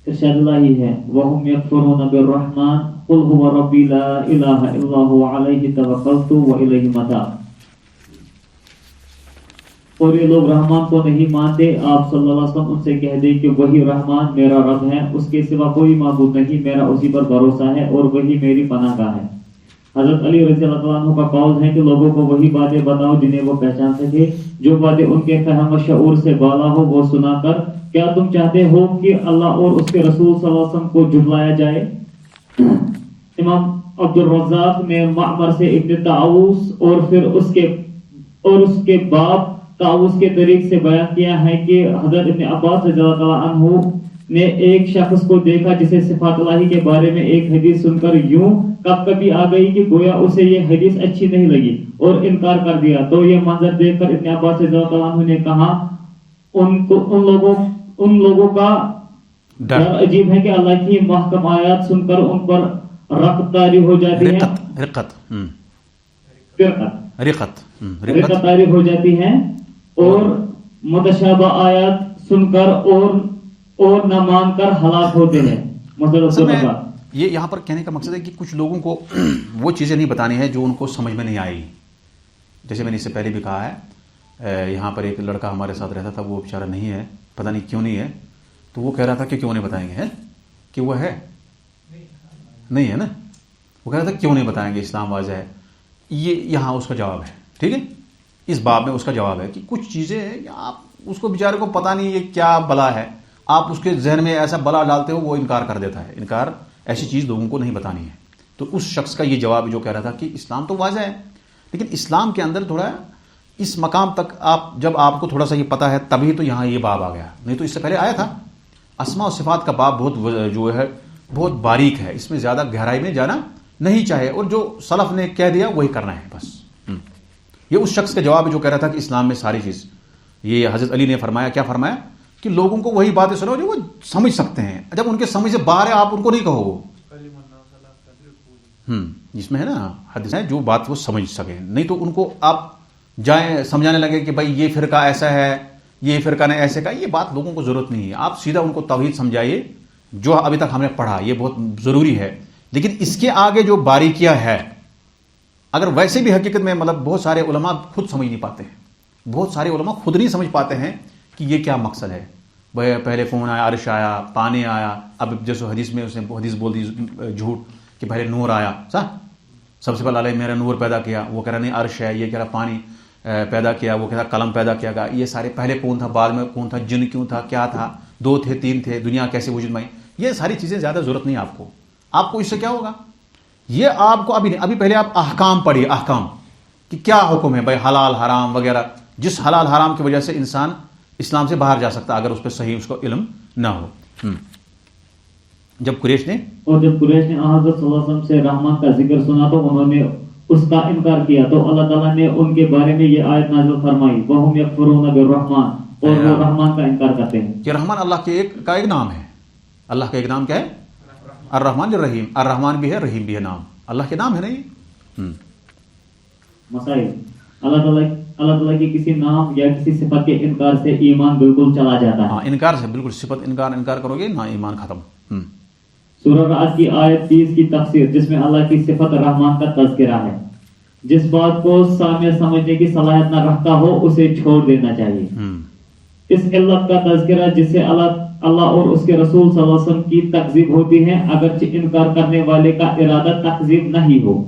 ارشاد اللہ ہے وَهُمْ يَكْفُرُونَ بِالرَّحْمَنِ قُلْ هُوَ رَبِّي لَا إِلَهَ إِلَّا هُوَ عَلَيْهِ تَوَكَّلْتُ وَإِلَيْهِ مَتَابِ. اور یہ لوگ رحمان کو نہیں مانتے. آپ صلی اللہ علیہ وسلم ان سے کہہ دیں کہ وہی رحمان میرا رب ہے، اس کے سوا کوئی معبود نہیں، میرا اسی پر بھروسہ ہے اور وہی میری پناہ گاہ ہے. حضرت علی رضی اللہ عنہ کا قول ہے کہ لوگوں کو وہی باتیں بتاؤ جنہیں وہ پہچان سکے، جو باتیں ان کے فہم و شعور سے بالا ہو وہ سنا کر. کیا تم چاہتے ہو کہ اللہ اور اس کے رسول صلی اللہ علیہ وسلم کو جھٹلایا جائے؟ امام عبد الرزاق نے معمر سے ابن طاووس اور پھر اس کے باپ طاووس کے طریق سے بیان کیا ہے کہ حضرت ابن عباس رضی اللہ عنہ نے ایک شخص کو دیکھا جسے صفات اللہ کے بارے میں ایک حدیث سن کر یوں کبھی آ گئی کہ گویا اسے یہ حدیث اچھی نہیں لگی اور انکار کر دیا. تو یہ منظر دیکھ کر ابن عباس رضی اللہ عنہ نے کہا ان لوگوں کا ڈر عجیب ہے کہ اللہ کی محکم آیات سن کر ان پر رقت طاری ہو جاتی ہے، رقت طاری ہو جاتی ہے اور متشابہ آیات سن کر اور نہ مان کر ہلاک ہوتے ہیں. یہ یہاں پر کہنے کا مقصد ہے کہ کچھ لوگوں کو وہ چیزیں نہیں بتانی ہے جو ان کو سمجھ میں نہیں آئی. جیسے میں نے اس سے پہلے بھی کہا ہے، یہاں پر ایک لڑکا ہمارے ساتھ رہتا تھا، وہ بیچارہ نہیں ہے، پتہ نہیں کیوں نہیں ہے. تو وہ کہہ رہا تھا کہ کیوں نہیں بتائیں گے، کہ وہ ہے نہیں ہے نا. وہ کہہ رہا تھا کیوں نہیں بتائیں گے، اسلام واضح ہے. یہ یہاں اس کا جواب ہے. ٹھیک ہے، اس باب میں اس کا جواب ہے کہ کچھ چیزیں ہیں آپ اس کو بیچارے کو پتہ نہیں یہ کیا بلا ہے، آپ اس کے ذہن میں ایسا بلا ڈالتے ہو وہ انکار کر دیتا ہے. انکار ایسی چیز لوگوں کو نہیں بتانی ہے. تو اس شخص کا یہ جواب جو کہہ رہا تھا کہ اسلام تو واضح ہے، لیکن اسلام کے اندر تھوڑا اس مقام تک جب آپ کو تھوڑا سا یہ پتہ ہے تبھی تو یہاں یہ باب آ گیا، نہیں تو اس سے پہلے آیا تھا. اسماء و صفات کا باب بہت باریک ہے، اس میں زیادہ گہرائی میں جانا نہیں چاہے، اور جو سلف نے کہہ دیا وہی کرنا ہے بس. یہ اس شخص کا جواب جو کہہ رہا تھا کہ اسلام میں ساری چیز، یہ حضرت علی نے فرمایا، کیا فرمایا کہ لوگوں کو وہی باتیں سنو جو وہ سمجھ سکتے ہیں. جب ان کے سمجھ سے باہر ہے آپ ان کو نہیں کہو. جس میں ہے نا حدیث ہے جو بات وہ سمجھ سکیں، نہیں تو ان کو آپ جائیں سمجھانے لگے کہ بھائی یہ فرقہ ایسا ہے، یہ فرقہ نے ایسے کہا. یہ بات لوگوں کو ضرورت نہیں ہے. آپ سیدھا ان کو توحید سمجھائیے جو ابھی تک ہم نے پڑھا، یہ بہت ضروری ہے. لیکن اس کے آگے جو باریکیاں ہے، اگر ویسے بھی حقیقت میں مطلب بہت سارے علماء خود سمجھ نہیں پاتے ہیں، بہت سارے علماء خود نہیں سمجھ پاتے ہیں کہ یہ کیا مقصد ہے. پہلے فون آیا، عرش آیا، پانی آیا، اب جیسے حدیث میں اس نے حدیث بول دی جھوٹ کہ پہلے نور آیا، سب سے پہلے اللہ میرا نور پیدا کیا. وہ کہہ رہا نہیں عرش ہے، یہ کہہ رہا پانی. پیدا کیا, وہ کہتا قلم پیدا کیا گیا, یہ سارے پہلے کون تھا, بعد میں کون تھا, جن کیوں تھا, کیا تھا, 2 تھے 3 تھے, دنیا کیسے وجود میں آئی, یہ ساری چیزیں زیادہ ضرورت نہیں آپ کو اس سے کیا ہوگا, یہ آپ کو ابھی پہلے آپ احکام پڑھیے, احکام کہ کیا حکم ہے بھائی, حلال حرام وغیرہ, جس حلال حرام کی وجہ سے انسان اسلام سے باہر جا سکتا اگر اس پہ صحیح اس کو علم نہ ہو. جب قریش نے حضرت صلی اللہ علیہ وسلم سے رحمان کا ذکر سنا تو انہوں نے اس کا انکار کیا, تو اللہ تعالیٰ نے ان کے بارے میں یہ آیت نازل فرمائی, وَهُمْ يَكْفُرُونَ بِالرَّحْمَانِ, اور وہ رحمان کا انکار کرتے ہیں. کہ رحمان اللہ کے ایک نام ہے, اللہ کا ایک نام کیا ہے, الرحمن الرحیم. الرحمن بھی ہے, رحیم بھی ہے, نام اللہ کے نام ہے نہیں. مسائل, اللہ تعالیٰ کی کسی نام یا کسی صفت کے انکار سے ایمان بالکل چلا جاتا ہے. ہاں, انکار سے بالکل, صفت انکار کرو گے نا, ایمان ختم. سورہ رعد کی آیت 30 کی تفسیر, جس میں اللہ کی صفت رحمان کا تذکرہ ہے. جس بات کو سامع سمجھنے کی صلاحیت نہ رکھتا ہو اسے چھوڑ دینا چاہیے. اس علت کا تذکرہ جس سے اللہ اور اس کے رسول صلی اللہ علیہ وسلم کی تکذیب ہوتی ہے, اگرچہ انکار کرنے والے کا ارادہ تکذیب نہیں ہو.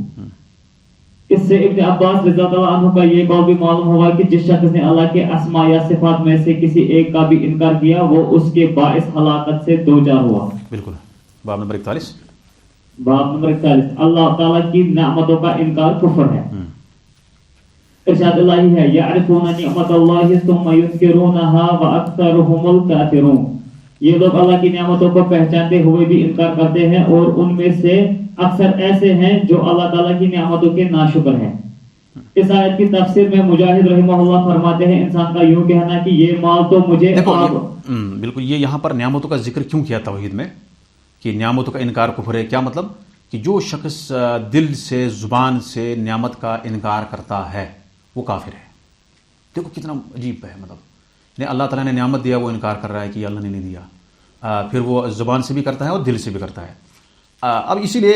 اس سے ابن عباس رضی اللہ عنہ کا یہ قول بھی معلوم ہوا کہ جس شخص نے اللہ کے اسماء یا صفات میں سے کسی ایک کا بھی انکار کیا وہ اس کے باعث ہلاکت سے دوچار ہوا. بالکل. باب نمبر 41. باب نمبر 41, اللہ تعالیٰ کی نعمتوں کا انکار کفر ہے. ارشاد الہی ہے, یعرفون نعمت اللہ ثم ینکرونها واکثرهم الکافرون. یہ لوگ اللہ کی نعمتوں کو پہچانتے ہوئے بھی انکار کرتے ہیں, اور ان میں سے اکثر ایسے ہیں جو اللہ تعالیٰ کی نعمتوں کے ناشکر ہیں. اس آیت کی تفسیر میں مجاہد رحمہ اللہ فرماتے ہیں, انسان کا یوں کہنا کہ یہ مال تو مجھے بالکل, یہ یہاں پر نعمتوں کا ذکر کیوں کیا توحید میں کہ نعمتوں کا انکار کفر ہے. کیا مطلب کہ جو شخص دل سے زبان سے نعمت کا انکار کرتا ہے وہ کافر ہے. دیکھو کتنا عجیب ہے, مطلب اللہ تعالیٰ نے نعمت دیا وہ انکار کر رہا ہے کہ اللہ نے نہیں دیا, پھر وہ زبان سے بھی کرتا ہے اور دل سے بھی کرتا ہے. اب اسی لیے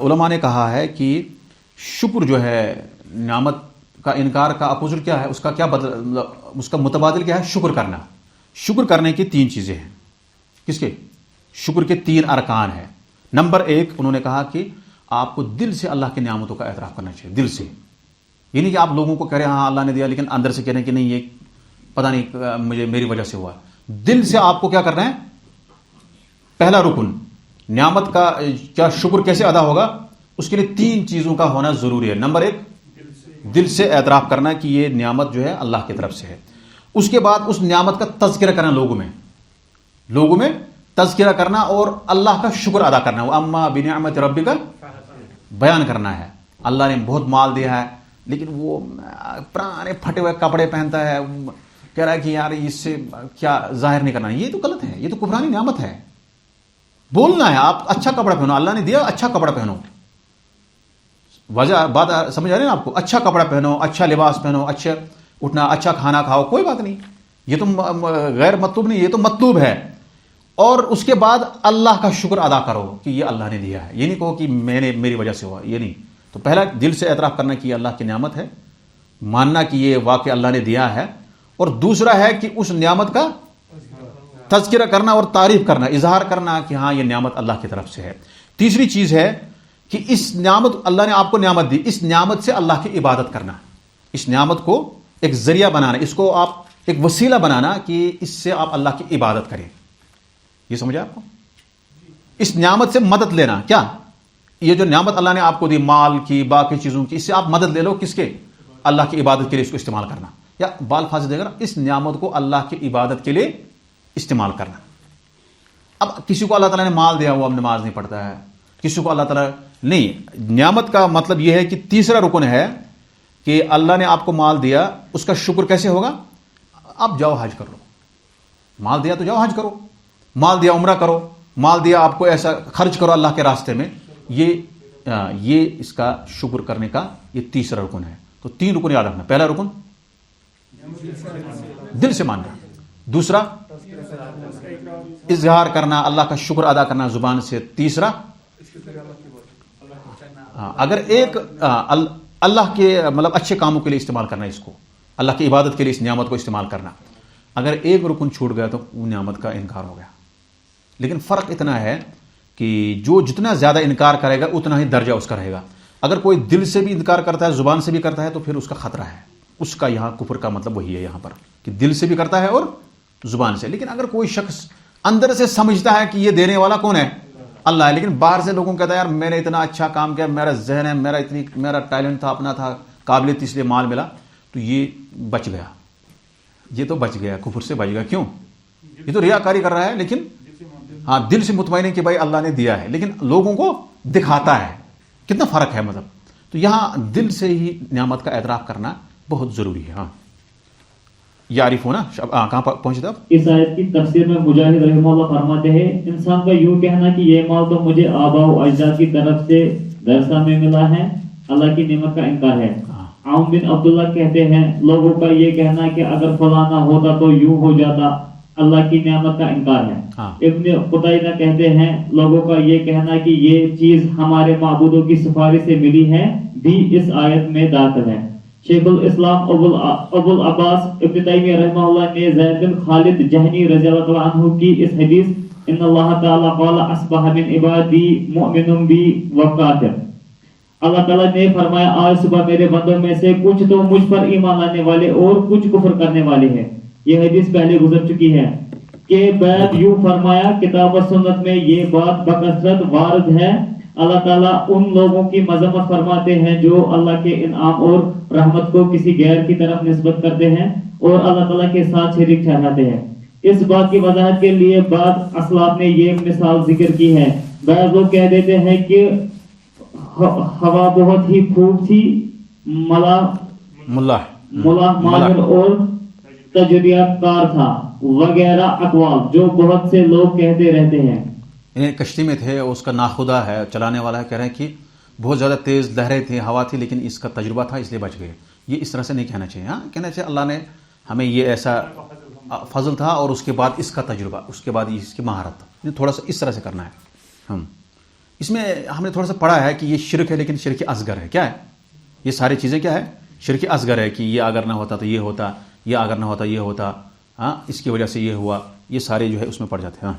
علماء نے کہا ہے کہ شکر جو ہے نعمت کا انکار کا اپوزٹ کیا ہے, اس کا کیا اس کا متبادل کیا ہے, شکر کرنا. شکر کرنے کی 3 چیزیں ہیں. کس کے شکر کے 3 ارکان ہیں. نمبر 1 انہوں نے کہا کہ آپ کو دل سے اللہ کی نعمتوں کا اعتراف کرنا چاہیے, دل سے. یہ نہیں کہ آپ لوگوں کو کہہ رہے ہیں ہاں اللہ نے دیا, لیکن اندر سے کہہ رہے ہیں کہ نہیں یہ پتہ نہیں مجھے میری وجہ سے ہوا. دل سے آپ کو کیا کرنا ہے, پہلا رکن نعمت کا کیا شکر کیسے ادا ہوگا, اس کے لیے 3 چیزوں کا ہونا ضروری ہے. نمبر 1 دل سے اعتراف کرنا کہ یہ نعمت جو ہے اللہ کی طرف سے ہے. اس کے بعد اس نعمت کا تذکرہ کرنا, لوگوں میں تذکرہ کرنا اور اللہ کا شکر ادا کرنا. وہ اما بنعمت ربک کا بیان کرنا ہے. اللہ نے بہت مال دیا ہے لیکن وہ پرانے پھٹے ہوئے کپڑے پہنتا ہے, کہہ رہا ہے کہ یار اس سے کیا ظاہر نہیں کرنا. یہ تو غلط ہے, یہ تو کفرانی نعمت ہے. بولنا ہے آپ اچھا کپڑا پہنو, اللہ نے دیا اچھا کپڑا پہنو. وجہ بات سمجھ آ رہی ہے نا آپ کو, اچھا کپڑا پہنو, اچھا لباس پہنو, اچھا اٹھنا, اچھا کھانا کھاؤ, کوئی بات نہیں. یہ تو غیر مطلوب نہیں, یہ تو مطلوب ہے. اور اس کے بعد اللہ کا شکر ادا کرو کہ یہ اللہ نے دیا ہے. یہ نہیں کہو کہ میری وجہ سے ہوا, یہ نہیں. تو پہلا دل سے اعتراف کرنا کہ یہ اللہ کی نعمت ہے, ماننا کہ یہ واقعہ اللہ نے دیا ہے. اور دوسرا ہے کہ اس نعمت کا تذکرہ کرنا اور تعریف کرنا, اظہار کرنا کہ ہاں یہ نعمت اللہ کی طرف سے ہے. تیسری چیز ہے کہ اس نعمت, اللہ نے آپ کو نعمت دی, اس نعمت سے اللہ کی عبادت کرنا. اس نعمت کو ایک ذریعہ بنانا, اس کو آپ ایک وسیلہ بنانا کہ اس سے آپ اللہ کی عبادت کریں. یہ سمجھا آپ کو؟ اس نعمت سے مدد لینا. کیا یہ جو نعمت اللہ نے آپ کو دی, مال کی, باقی چیزوں کی, اس سے آپ مدد لے لو. کس کے؟ اللہ کی عبادت کے لیے اس کو استعمال کرنا. یا بال فاضل دے گا, اس نعمت کو اللہ کی عبادت کے لیے استعمال کرنا. اب کسی کو اللہ تعالیٰ نے مال دیا, وہ اب نماز نہیں پڑھتا ہے. کسی کو اللہ تعالیٰ نہیں. نعمت کا مطلب یہ ہے کہ تیسرا رکن ہے کہ اللہ نے آپ کو مال دیا, اس کا شکر کیسے ہوگا؟ آپ جاؤ حج کر لو. مال دیا تو جاؤ حج کرو, مال دیا عمرہ کرو, مال دیا آپ کو ایسا خرچ کرو اللہ کے راستے میں. یہ اس کا شکر کرنے کا یہ تیسرا رکن ہے. تو 3 رکن یاد رکھنا. پہلا رکن دل سے ماننا, دوسرا اظہار کرنا, اللہ کا شکر ادا کرنا زبان سے, تیسرا اگر ایک اللہ کے مطلب اچھے کاموں کے لیے استعمال کرنا, اس کو اللہ کی عبادت کے لیے اس نعمت کو استعمال کرنا. اگر ایک رکن چھوٹ گیا تو وہ نعمت کا انکار ہو گیا. لیکن فرق اتنا ہے کہ جو جتنا زیادہ انکار کرے گا اتنا ہی درجہ اس کا رہے گا. اگر کوئی دل سے بھی انکار کرتا ہے, زبان سے بھی کرتا ہے, تو پھر اس کا خطرہ ہے, اس کا یہاں کفر کا مطلب وہی ہے یہاں پر کہ دل سے بھی کرتا ہے اور زبان سے. لیکن اگر کوئی شخص اندر سے سمجھتا ہے کہ یہ دینے والا کون ہے؟ اللہ ہے, لیکن باہر سے لوگوں کو کہتا ہے یار میں نے اتنا اچھا کام کیا, میرا ذہن ہے, میرا ٹیلنٹ تھا, اپنا تھا, قابلیت اس لیے مال ملا, تو یہ بچ گیا, یہ تو بچ گیا, کفر سے بچ گیا. کیوں؟ یہ تو ریاکاری کر رہا ہے, لیکن ہاں دل سے مطمئن ہے کہ بھائی اللہ نے دیا ہے, لیکن لوگوں کو دکھاتا ہے. کتنا فرق ہے مطلب. تو یہاں دل سے ہی نعمت کا اعتراف کرنا بہت ضروری ہے. ہاں یعرف ہونا کہاں پہنچے اب؟ اس آیت کی تفسیر میں مجاہد رحمہ اللہ فرماتے ہیں انسان کا یوں کہنا کہ یہ مال تو مجھے آباء و اجداد کی طرف سے ورثہ میں ملا ہے, اللہ کی نعمت کا انکار ہے. عون بن عبداللہ کہتے ہیں لوگوں کا یہ کہنا کہ اگر فلاں نہ ہوتا تو یوں ہو جاتا, اللہ کی نعمت کا انکار ہے. ابن قتیبہ کہتے ہیں لوگوں کا یہ کہنا کہ یہ چیز ہمارے معبودوں کی سفارش سے ملی ہے بھی اس آیت میں داخل ہے. شیخ الاسلام ابو العباس ابن تیمیہ رحمہ اللہ نے زید بن خالد جہنی رضی اللہ عنہ کی اس حدیث ان اللہ تعالی قال اصبح من عبادی مؤمن بی وکافر, اللہ تعالیٰ نے فرمایا آج صبح میرے بندوں میں سے کچھ تو مجھ پر ایمان لانے والے اور کچھ کفر کرنے والے ہیں. یہ حدیث پہلے گزر چکی ہے کہ بعد یوں فرمایا کتاب و سنت میں یہ بات بکثرت وارد ہے. اللہ تعالیٰ ان لوگوں کی مذمت فرماتے ہیں جو اللہ کے انعام اور رحمت کو کسی غیر کی طرف نسبت کرتے ہیں اور اللہ تعالیٰ کے ساتھ شریک ٹھہراتے ہیں. اس بات کی وضاحت کے لیے بعض اسلاف نے یہ مثال ذکر کی ہے. بعض لوگ کہہ دیتے ہیں کہ ہوا بہت ہی خوب تھی, ملا ماہر اور تجربہ کار تھا وغیرہ اقوال جو بہت سے لوگ کہتے رہتے ہیں. کشتی میں تھے, اس کا ناخدا ہے, چلانے والا ہے, کہہ رہے ہیں کہ بہت زیادہ تیز لہریں تھیں, ہوا تھی, لیکن اس کا تجربہ تھا اس لیے بچ گئے. یہ اس طرح سے نہیں کہنا چاہیے. ہاں کہنا چاہیے اللہ نے ہمیں یہ ایسا فضل تھا اور اس کے بعد اس کا تجربہ, اس کے بعد اس کی مہارت, تھوڑا سا اس طرح سے کرنا ہے. اس میں ہم نے تھوڑا سا پڑھا ہے کہ یہ شرک ہے, لیکن شرک اصغر ہے. کیا ہے یہ ساری چیزیں؟ کیا ہے؟ شرک اصغر ہے کہ یہ اگر نہ ہوتا تو یہ ہوتا, یہ اگر نہ ہوتا یہ ہوتا, ہاں اس کی وجہ سے یہ ہوا, یہ سارے جو ہے اس میں پڑ جاتے ہیں.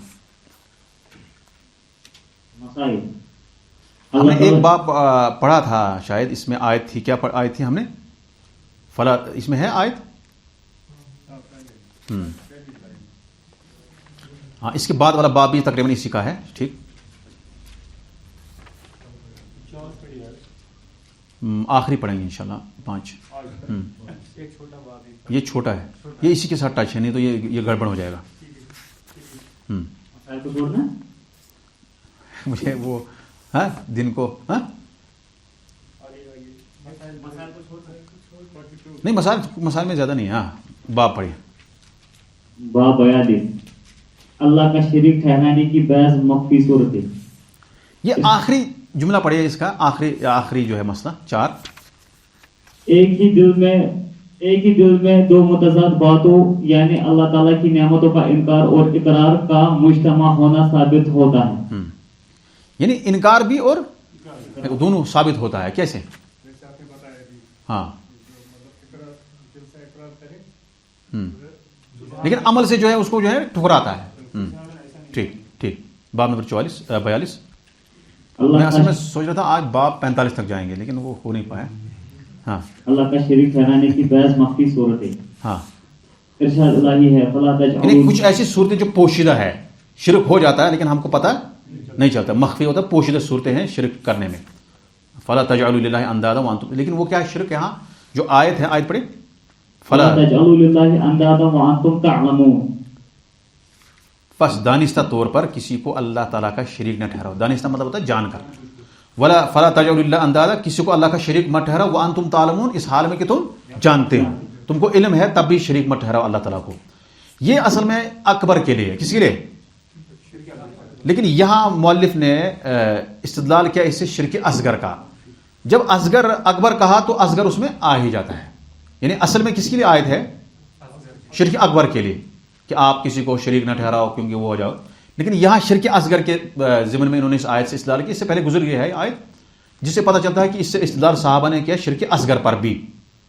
ہم نے ایک باب پڑھا تھا شاید, اس میں آیت تھی, کیا آیت تھی ہم نے؟ فلا, اس میں ہے آیت؟ ہاں اس کے بعد والا باب بھی تقریباً اسی کا ہے. ٹھیک, آخری پڑھیں گے انشاءاللہ 5. یہ چھوٹا ہے, یہ اسی کے ساتھ ٹچ ہے, نہیں تو یہ گڑبڑ ہو جائے گا. مجھے وہ ہاں دن کو ہاں نہیں مسائل میں زیادہ نہیں. ہاں باب پڑھیے. باب اللہ کا شریک ٹھہرانے کی بعض مخفی صورتیں. یہ آخری جملہ پڑھیے اس کا, آخری جو ہے مسئلہ 4. ایک ہی دل میں دو متضاد باتوں یعنی اللہ تعالیٰ کی نعمتوں کا انکار اور اقرار کا مجتمع ہونا ثابت ہوتا ہے. یعنی انکار بھی اور دونوں ثابت ہوتا ہے. کیسے؟ ہاں لیکن عمل سے جو ہے اس کو جو ہے ٹھکراتا ہے. ٹھیک. باب نمبر 42. میں اصل میں سوچ رہا تھا آج باب 45 تک جائیں گے, لیکن وہ ہو نہیں پایا. ہاں اللہ کا شریک ٹھہرانے کی بعض مخفی صورتیں. ہاں ارشاد الہی ہے فلا تجعلوا, یعنی کچھ ایسی صورتیں جو پوشیدہ ہے, شرک ہو جاتا ہے لیکن ہم کو پتہ نہیں چلتا. مخفی ہوتا ہے, پوشیدہ صورتیں ہیں شرک کرنے میں. فلا تجعلوا للہ اندادا وانتم, لیکن وہ کیا ہے شرک؟ یہاں جو آیت ہے, آیت پڑھے, فلا تجعلوا للہ اندادا وانتم تعلمون. پس دانستہ طور پر کسی کو اللہ تعالیٰ کا شریک نہ ٹھہراؤ. دانستہ مطلب ہوتا ہے جان کر. ولا فلا تجعلوا للہ اندادا, کسی کو اللہ کا شریک مت ٹھہراؤ, وانتم تعلمون, اس حال میں کہ تم جانتے ہو, تم کو علم ہے تب بھی شریک مت ٹھہراؤ اللہ تعالیٰ کو. یہ اصل میں اکبر کے لیے, کس کے لیے؟ لیکن یہاں مؤلف نے استدلال کیا اس سے شرک اصغر کا. جب اصغر اکبر کہا تو اصغر اس میں آ ہی جاتا ہے. یعنی اصل میں کس کے لیے آیت ہے؟ شرک اکبر کے لیے, کہ آپ کسی کو شریک نہ ٹھہراؤ کیونکہ وہ ہو جاؤ. لیکن یہاں شرک اصغر کے ضمن میں انہوں نے اس آیت سے استدلال کی. اس سے پہلے گزر گئی ہے آیت, جس سے پتہ چلتا ہے کہ اس سے استدلال صحابہ نے کیا شرک اصغر پر بھی.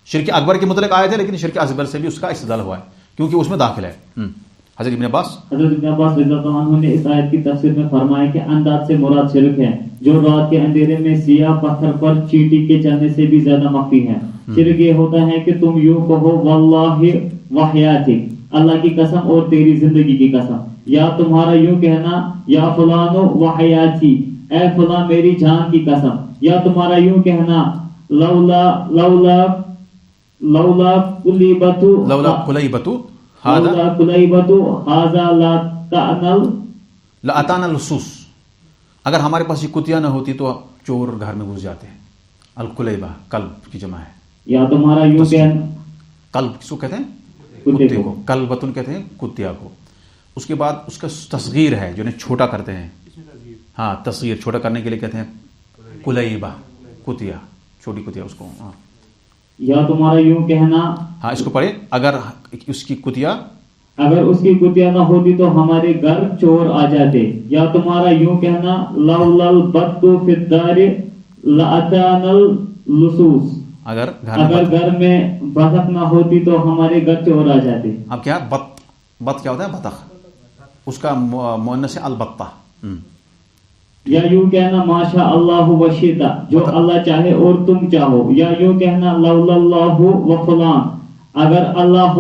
شرک اکبر کے متعلق آیت ہے لیکن شرک اصغر سے بھی اس کا استدلال ہوا ہے کیونکہ اس میں داخل ہے. حضرت ابن عباس رضی اللہ عنہ نے اس آیت کی تفسیر میں فرمایا کہ انداز سے مراد شرک ہے جو رات کے اندھیرے میں سیاہ پتھر پر چیٹی کے چلنے سے بھی زیادہ مخفی ہے. شرک یہ ہوتا ہے کہ تم یوں کہو واللہ وحیاتک، اللہ کی قسم اور تیری زندگی کی قسم، یا تمہارا یوں کہنا یا فلانو وحیاتی، اے فلاں میری جان کی قسم، یا تمہارا یوں کہنا لولا کلیبتو هذا لاتانا اللصوص، اگر ہمارے پاس یہ کتیا نہ ہوتی تو چور گھر میں گھس جاتے ہیں. الکلیبہ کلب کی جمع ہے. یا تمہارا یوں کہنا، کلب کس کو کہتے ہیں؟ کتے کو. کلبتن کہتے ہیں کتیا کو. اس کے بعد اس کا تصغیر ہے جو چھوٹا کرتے ہیں. ہاں تصغیر چھوٹا کرنے کے لیے کہتے ہیں کلیبہ، کتیا، چھوٹی کتیا اس کو. ہاں یا تمہارا یوں کہنا، ہاں اس کو پڑھے، اگر اس کی کتیا نہ ہوتی تو ہمارے گھر چور آ جاتے. یا تمہارا یوں کہنا لولا البت فی الدار لاتانا اللصوص، اگر گھر میں بطخ نہ ہوتی تو ہمارے گھر چور آ جاتے. اب کیا بط کیا ہوتا ہے؟ بطخ، اس کا مؤنث ہے البتہ. یا یوں کہنا ماشاء اللہ وشیتا، جو اللہ چاہے اور تم چاہو. یا یوں کہنا لولا اللہ و فلان، اگر اللہ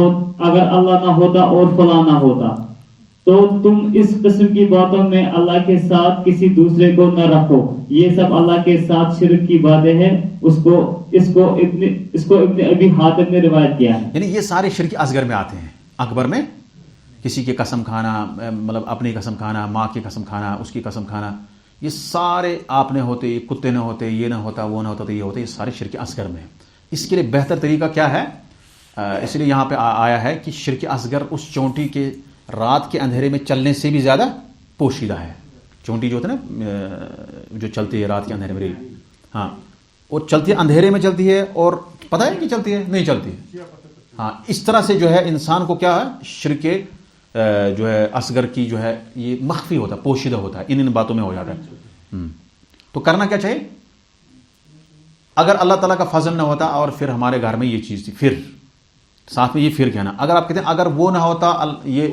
نہ ہوتا اور فلاں نہ ہوتا. تو تم اس قسم کی باتوں میں اللہ کے ساتھ کسی دوسرے کو نہ رکھو. یہ سب اللہ کے ساتھ شرک کی باتیں ہیں. اس کو ابن ابی حاتم نے روایت کیا ہے. یعنی یہ سارے شرک اصغر میں آتے ہیں. اکبر میں کسی کی قسم کھانا، مطلب اپنی قسم کھانا، ماں کی قسم کھانا، اس کی قسم کھانا، یہ سارے آپ نے ہوتے، یہ کتے نہ ہوتے، یہ نہ ہوتا، وہ نہ ہوتا تو یہ ہوتے، یہ سارے شرک اصغر میں. اس کے لیے بہتر طریقہ کیا ہے؟ اس لیے یہاں پہ آیا ہے کہ شرک اصغر اس چونٹی کے رات کے اندھیرے میں چلنے سے بھی زیادہ پوشیدہ ہے. چونٹی جو ہوتا ہے نا، جو چلتی ہے رات کے اندھیرے میں، ہاں وہ چلتی ہے، اندھیرے میں چلتی ہے، اور پتہ ہے کہ چلتی ہے؟ نہیں چلتی. ہاں اس طرح سے جو ہے انسان کو کیا ہے، شرک جو ہے اصغر کی جو ہے یہ مخفی ہوتا ہے، پوشیدہ ہوتا ہے، ان باتوں میں ہو جاتا ہے. تو کرنا کیا چاہیے؟ اگر اللہ تعالیٰ کا فضل نہ ہوتا اور پھر ہمارے گھر میں یہ چیز تھی، پھر ساتھ میں یہ پھر کہنا، اگر آپ کہتے ہیں اگر وہ نہ ہوتا، یہ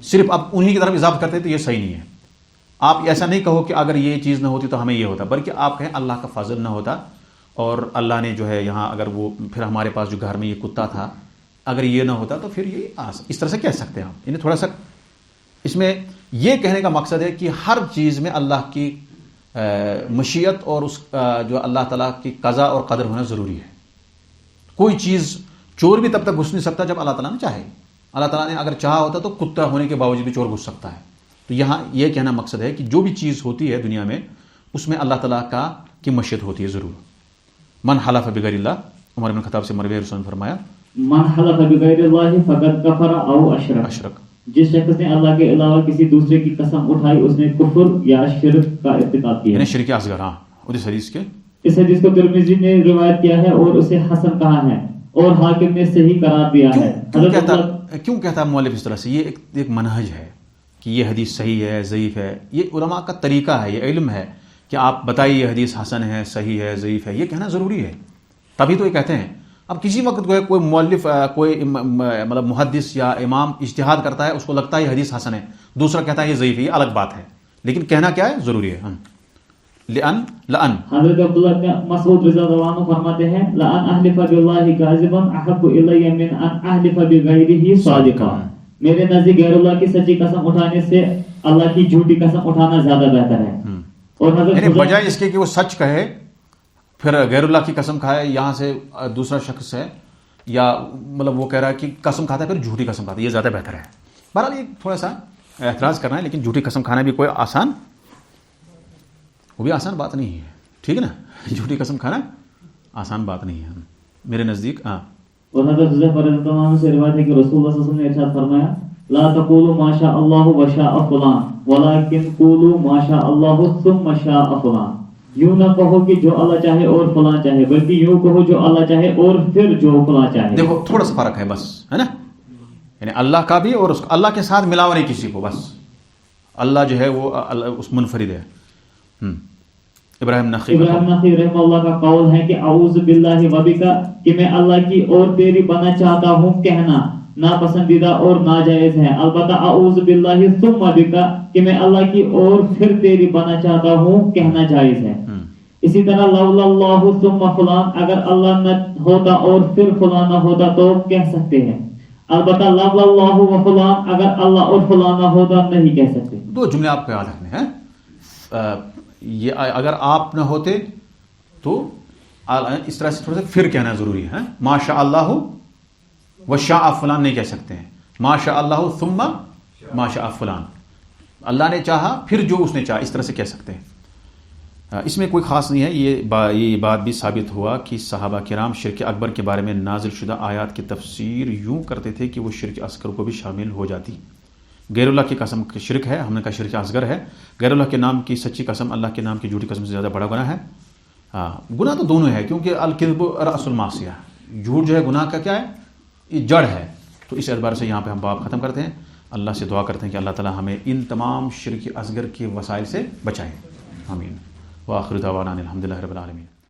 صرف آپ انہی کی طرف اضافہ کرتے تو یہ صحیح نہیں ہے. آپ ایسا نہیں کہو کہ اگر یہ چیز نہ ہوتی تو ہمیں یہ ہوتا، بلکہ آپ کہیں اللہ کا فضل نہ ہوتا اور اللہ نے جو ہے یہاں اگر وہ پھر ہمارے پاس جو گھر میں یہ کتا تھا، اگر یہ نہ ہوتا تو پھر یہ اس طرح سے کہہ سکتے ہیں آپ. یعنی تھوڑا سا اس میں یہ کہنے کا مقصد ہے کہ ہر چیز میں اللہ کی مشیت اور اس جو اللہ تعالیٰ کی قضا اور قدر ہونا ضروری ہے. کوئی چیز، چور بھی تب تک گھس نہیں سکتا جب اللہ تعالیٰ نے چاہے. اللہ تعالیٰ نے اگر چاہا ہوتا تو کتا ہونے کے باوجود بھی چور گھس سکتا ہے. تو یہاں یہ کہنا مقصد ہے کہ جو بھی چیز ہوتی ہے دنیا میں اس میں اللہ تعالیٰ کی مشیت ہوتی ہے ضرور. من حلف بغیر اللہ، عمر بن خطاب سے مروی رسول نے فرمایا من حلف بغیر اللہ فقد کفر او اشرک، جس شخص نے اللہ کے علاوہ کسی دوسرے کی قسم اٹھائی اس نے کفر یا شرک کا ارتکاب کیا. یعنی شرک اصغر. ہاں اس حدیث کو ترمذی نے روایت کیا ہے اور اسے حسن کہا ہے اور حاکم نے صحیح قرار دیا ہے. کیوں کہتا ہے مؤلف اس طرح سے؟ یہ ایک منہج ہے کہ یہ حدیث صحیح ہے، ضعیف ہے. یہ علماء کا طریقہ ہے، یہ علم ہے کہ آپ بتائیے یہ حدیث حسن ہے، صحیح ہے، ضعیف ہے. یہ کہنا ضروری ہے، تبھی تو یہ کہتے ہیں. اب کسی وقت کوئی مؤلف، کوئی مطلب محدث یا امام اجتہاد کرتا ہے، اس کو لگتا ہے یہ حدیث حسن ہے، دوسرا کہتا ہے یہ ضعیف ہے، یہ الگ بات ہے. لیکن کہنا کیا ہے؟ ضروری ہے. لأن حضرت عبداللہ مسعود رضی اللہ عنہ فرماتے ہیں لأن احلف باللہ کاذبا احب الی من ان احلف بغیرہ صادقا، میرے نزدیک غیر اللہ کی سچی قسم اٹھانے سے اللہ کی جھوٹی قسم اٹھانا زیادہ بہتر ہے. اور یعنی بجائے اس کے کہ وہ سچ کہے پھر غیر اللہ کی قسم کھائے، یہاں سے دوسرا شخص ہے یا مطلب وہ کہہ رہا ہے کہ قسم کھاتا ہے پھر جھوٹی قسم کھاتا ہے، یہ زیادہ بہتر ہے. بہرحال یہ تھوڑا سا اعتراض کرنا ہے، لیکن جھوٹی قسم کھانا بھی کوئی آسان، وہ بھی آسان بات نہیں ہے. ٹھیک ہے نا، جھوٹی قسم کھانا آسان بات نہیں ہے میرے نزدیک. ہاں اور حضرت حذیفہ رضی اللہ عنہ سے روایت ہے کہ رسول اللہ صلی اللہ علیہ وسلم نے ارشاد فرمایا لا تقولوا ما شاء اللہ وشاء فلان ولكن قولوا ما شاء اللہ ثم شاء فلان. یوں نہ کہو کہ جو اللہ چاہے اور فلاں چاہے، بلکہ یوں کہو جو اللہ چاہے اور پھر جو فلاں چاہے. دیکھو تھوڑا سا فرق ہے بس، ہے نا. یعنی اللہ کا بھی اور اللہ کے ساتھ ملاوا نہیں کسی کو، بس اللہ جو ہے وہ اس منفرد ہے. ابراہیم نخعی رحمہ اللہ کا قول ہے کہ اعوذ باللہ وبک، کہ میں اللہ کی اور تیری بنا چاہتا ہوں کہنا ناپسندیدہ اور ناجائز ہے. البتہ اعوذ باللہ ثم بک کہ میں اللہ کی اور پھر تیری بنا چاہتا ہوں کہنا جائز ہے. اسی طرح لولا اللہ ثم فلان اگر اللہ نہ ہوتا اور پھر فلان نہ ہوتا تو کہہ سکتے ہیں. البتہ لولا اللہ و فلان اگر اللہ اور فلان نہ ہوتا نہیں کہہ سکتے. دو جملے آپ کو یاد رکھنے ہیں. یہ اگر آپ نہ ہوتے تو اس طرح سے تھوڑا سا پھر کہنا ضروری ہے. ما شاء اللہ و شاء فلان نہیں کہہ سکتے ہیں. ما شاء اللہ ثم ما شاء فلان اللہ نے چاہا پھر جو اس نے چاہا اس طرح سے کہہ سکتے ہیں. اس میں کوئی خاص نہیں ہے. یہ بات بھی ثابت ہوا کہ صحابہ کرام شرک اکبر کے بارے میں نازل شدہ آیات کی تفسیر یوں کرتے تھے کہ وہ شرک اصغر کو بھی شامل ہو جاتی. غیر اللہ کی قسم شرک ہے, ہم نے کہا شرک اصغر ہے. غیر اللہ کے نام کی سچی قسم اللہ کے نام کی جھوٹی قسم سے زیادہ بڑا گناہ ہے. گناہ تو دونوں ہے کیونکہ الکذب رأس المعصیہ, جھوٹ جو ہے گناہ کا کیا ہے, یہ جڑ ہے. تو اس اعتبار سے یہاں پہ ہم باب ختم کرتے ہیں. اللہ سے دعا کرتے ہیں کہ اللہ تعالی ہمیں ان تمام شرک اصغر کے وسائل سے بچائے. آمین. وآخر دعوانا الحمدللہ رب العالمین.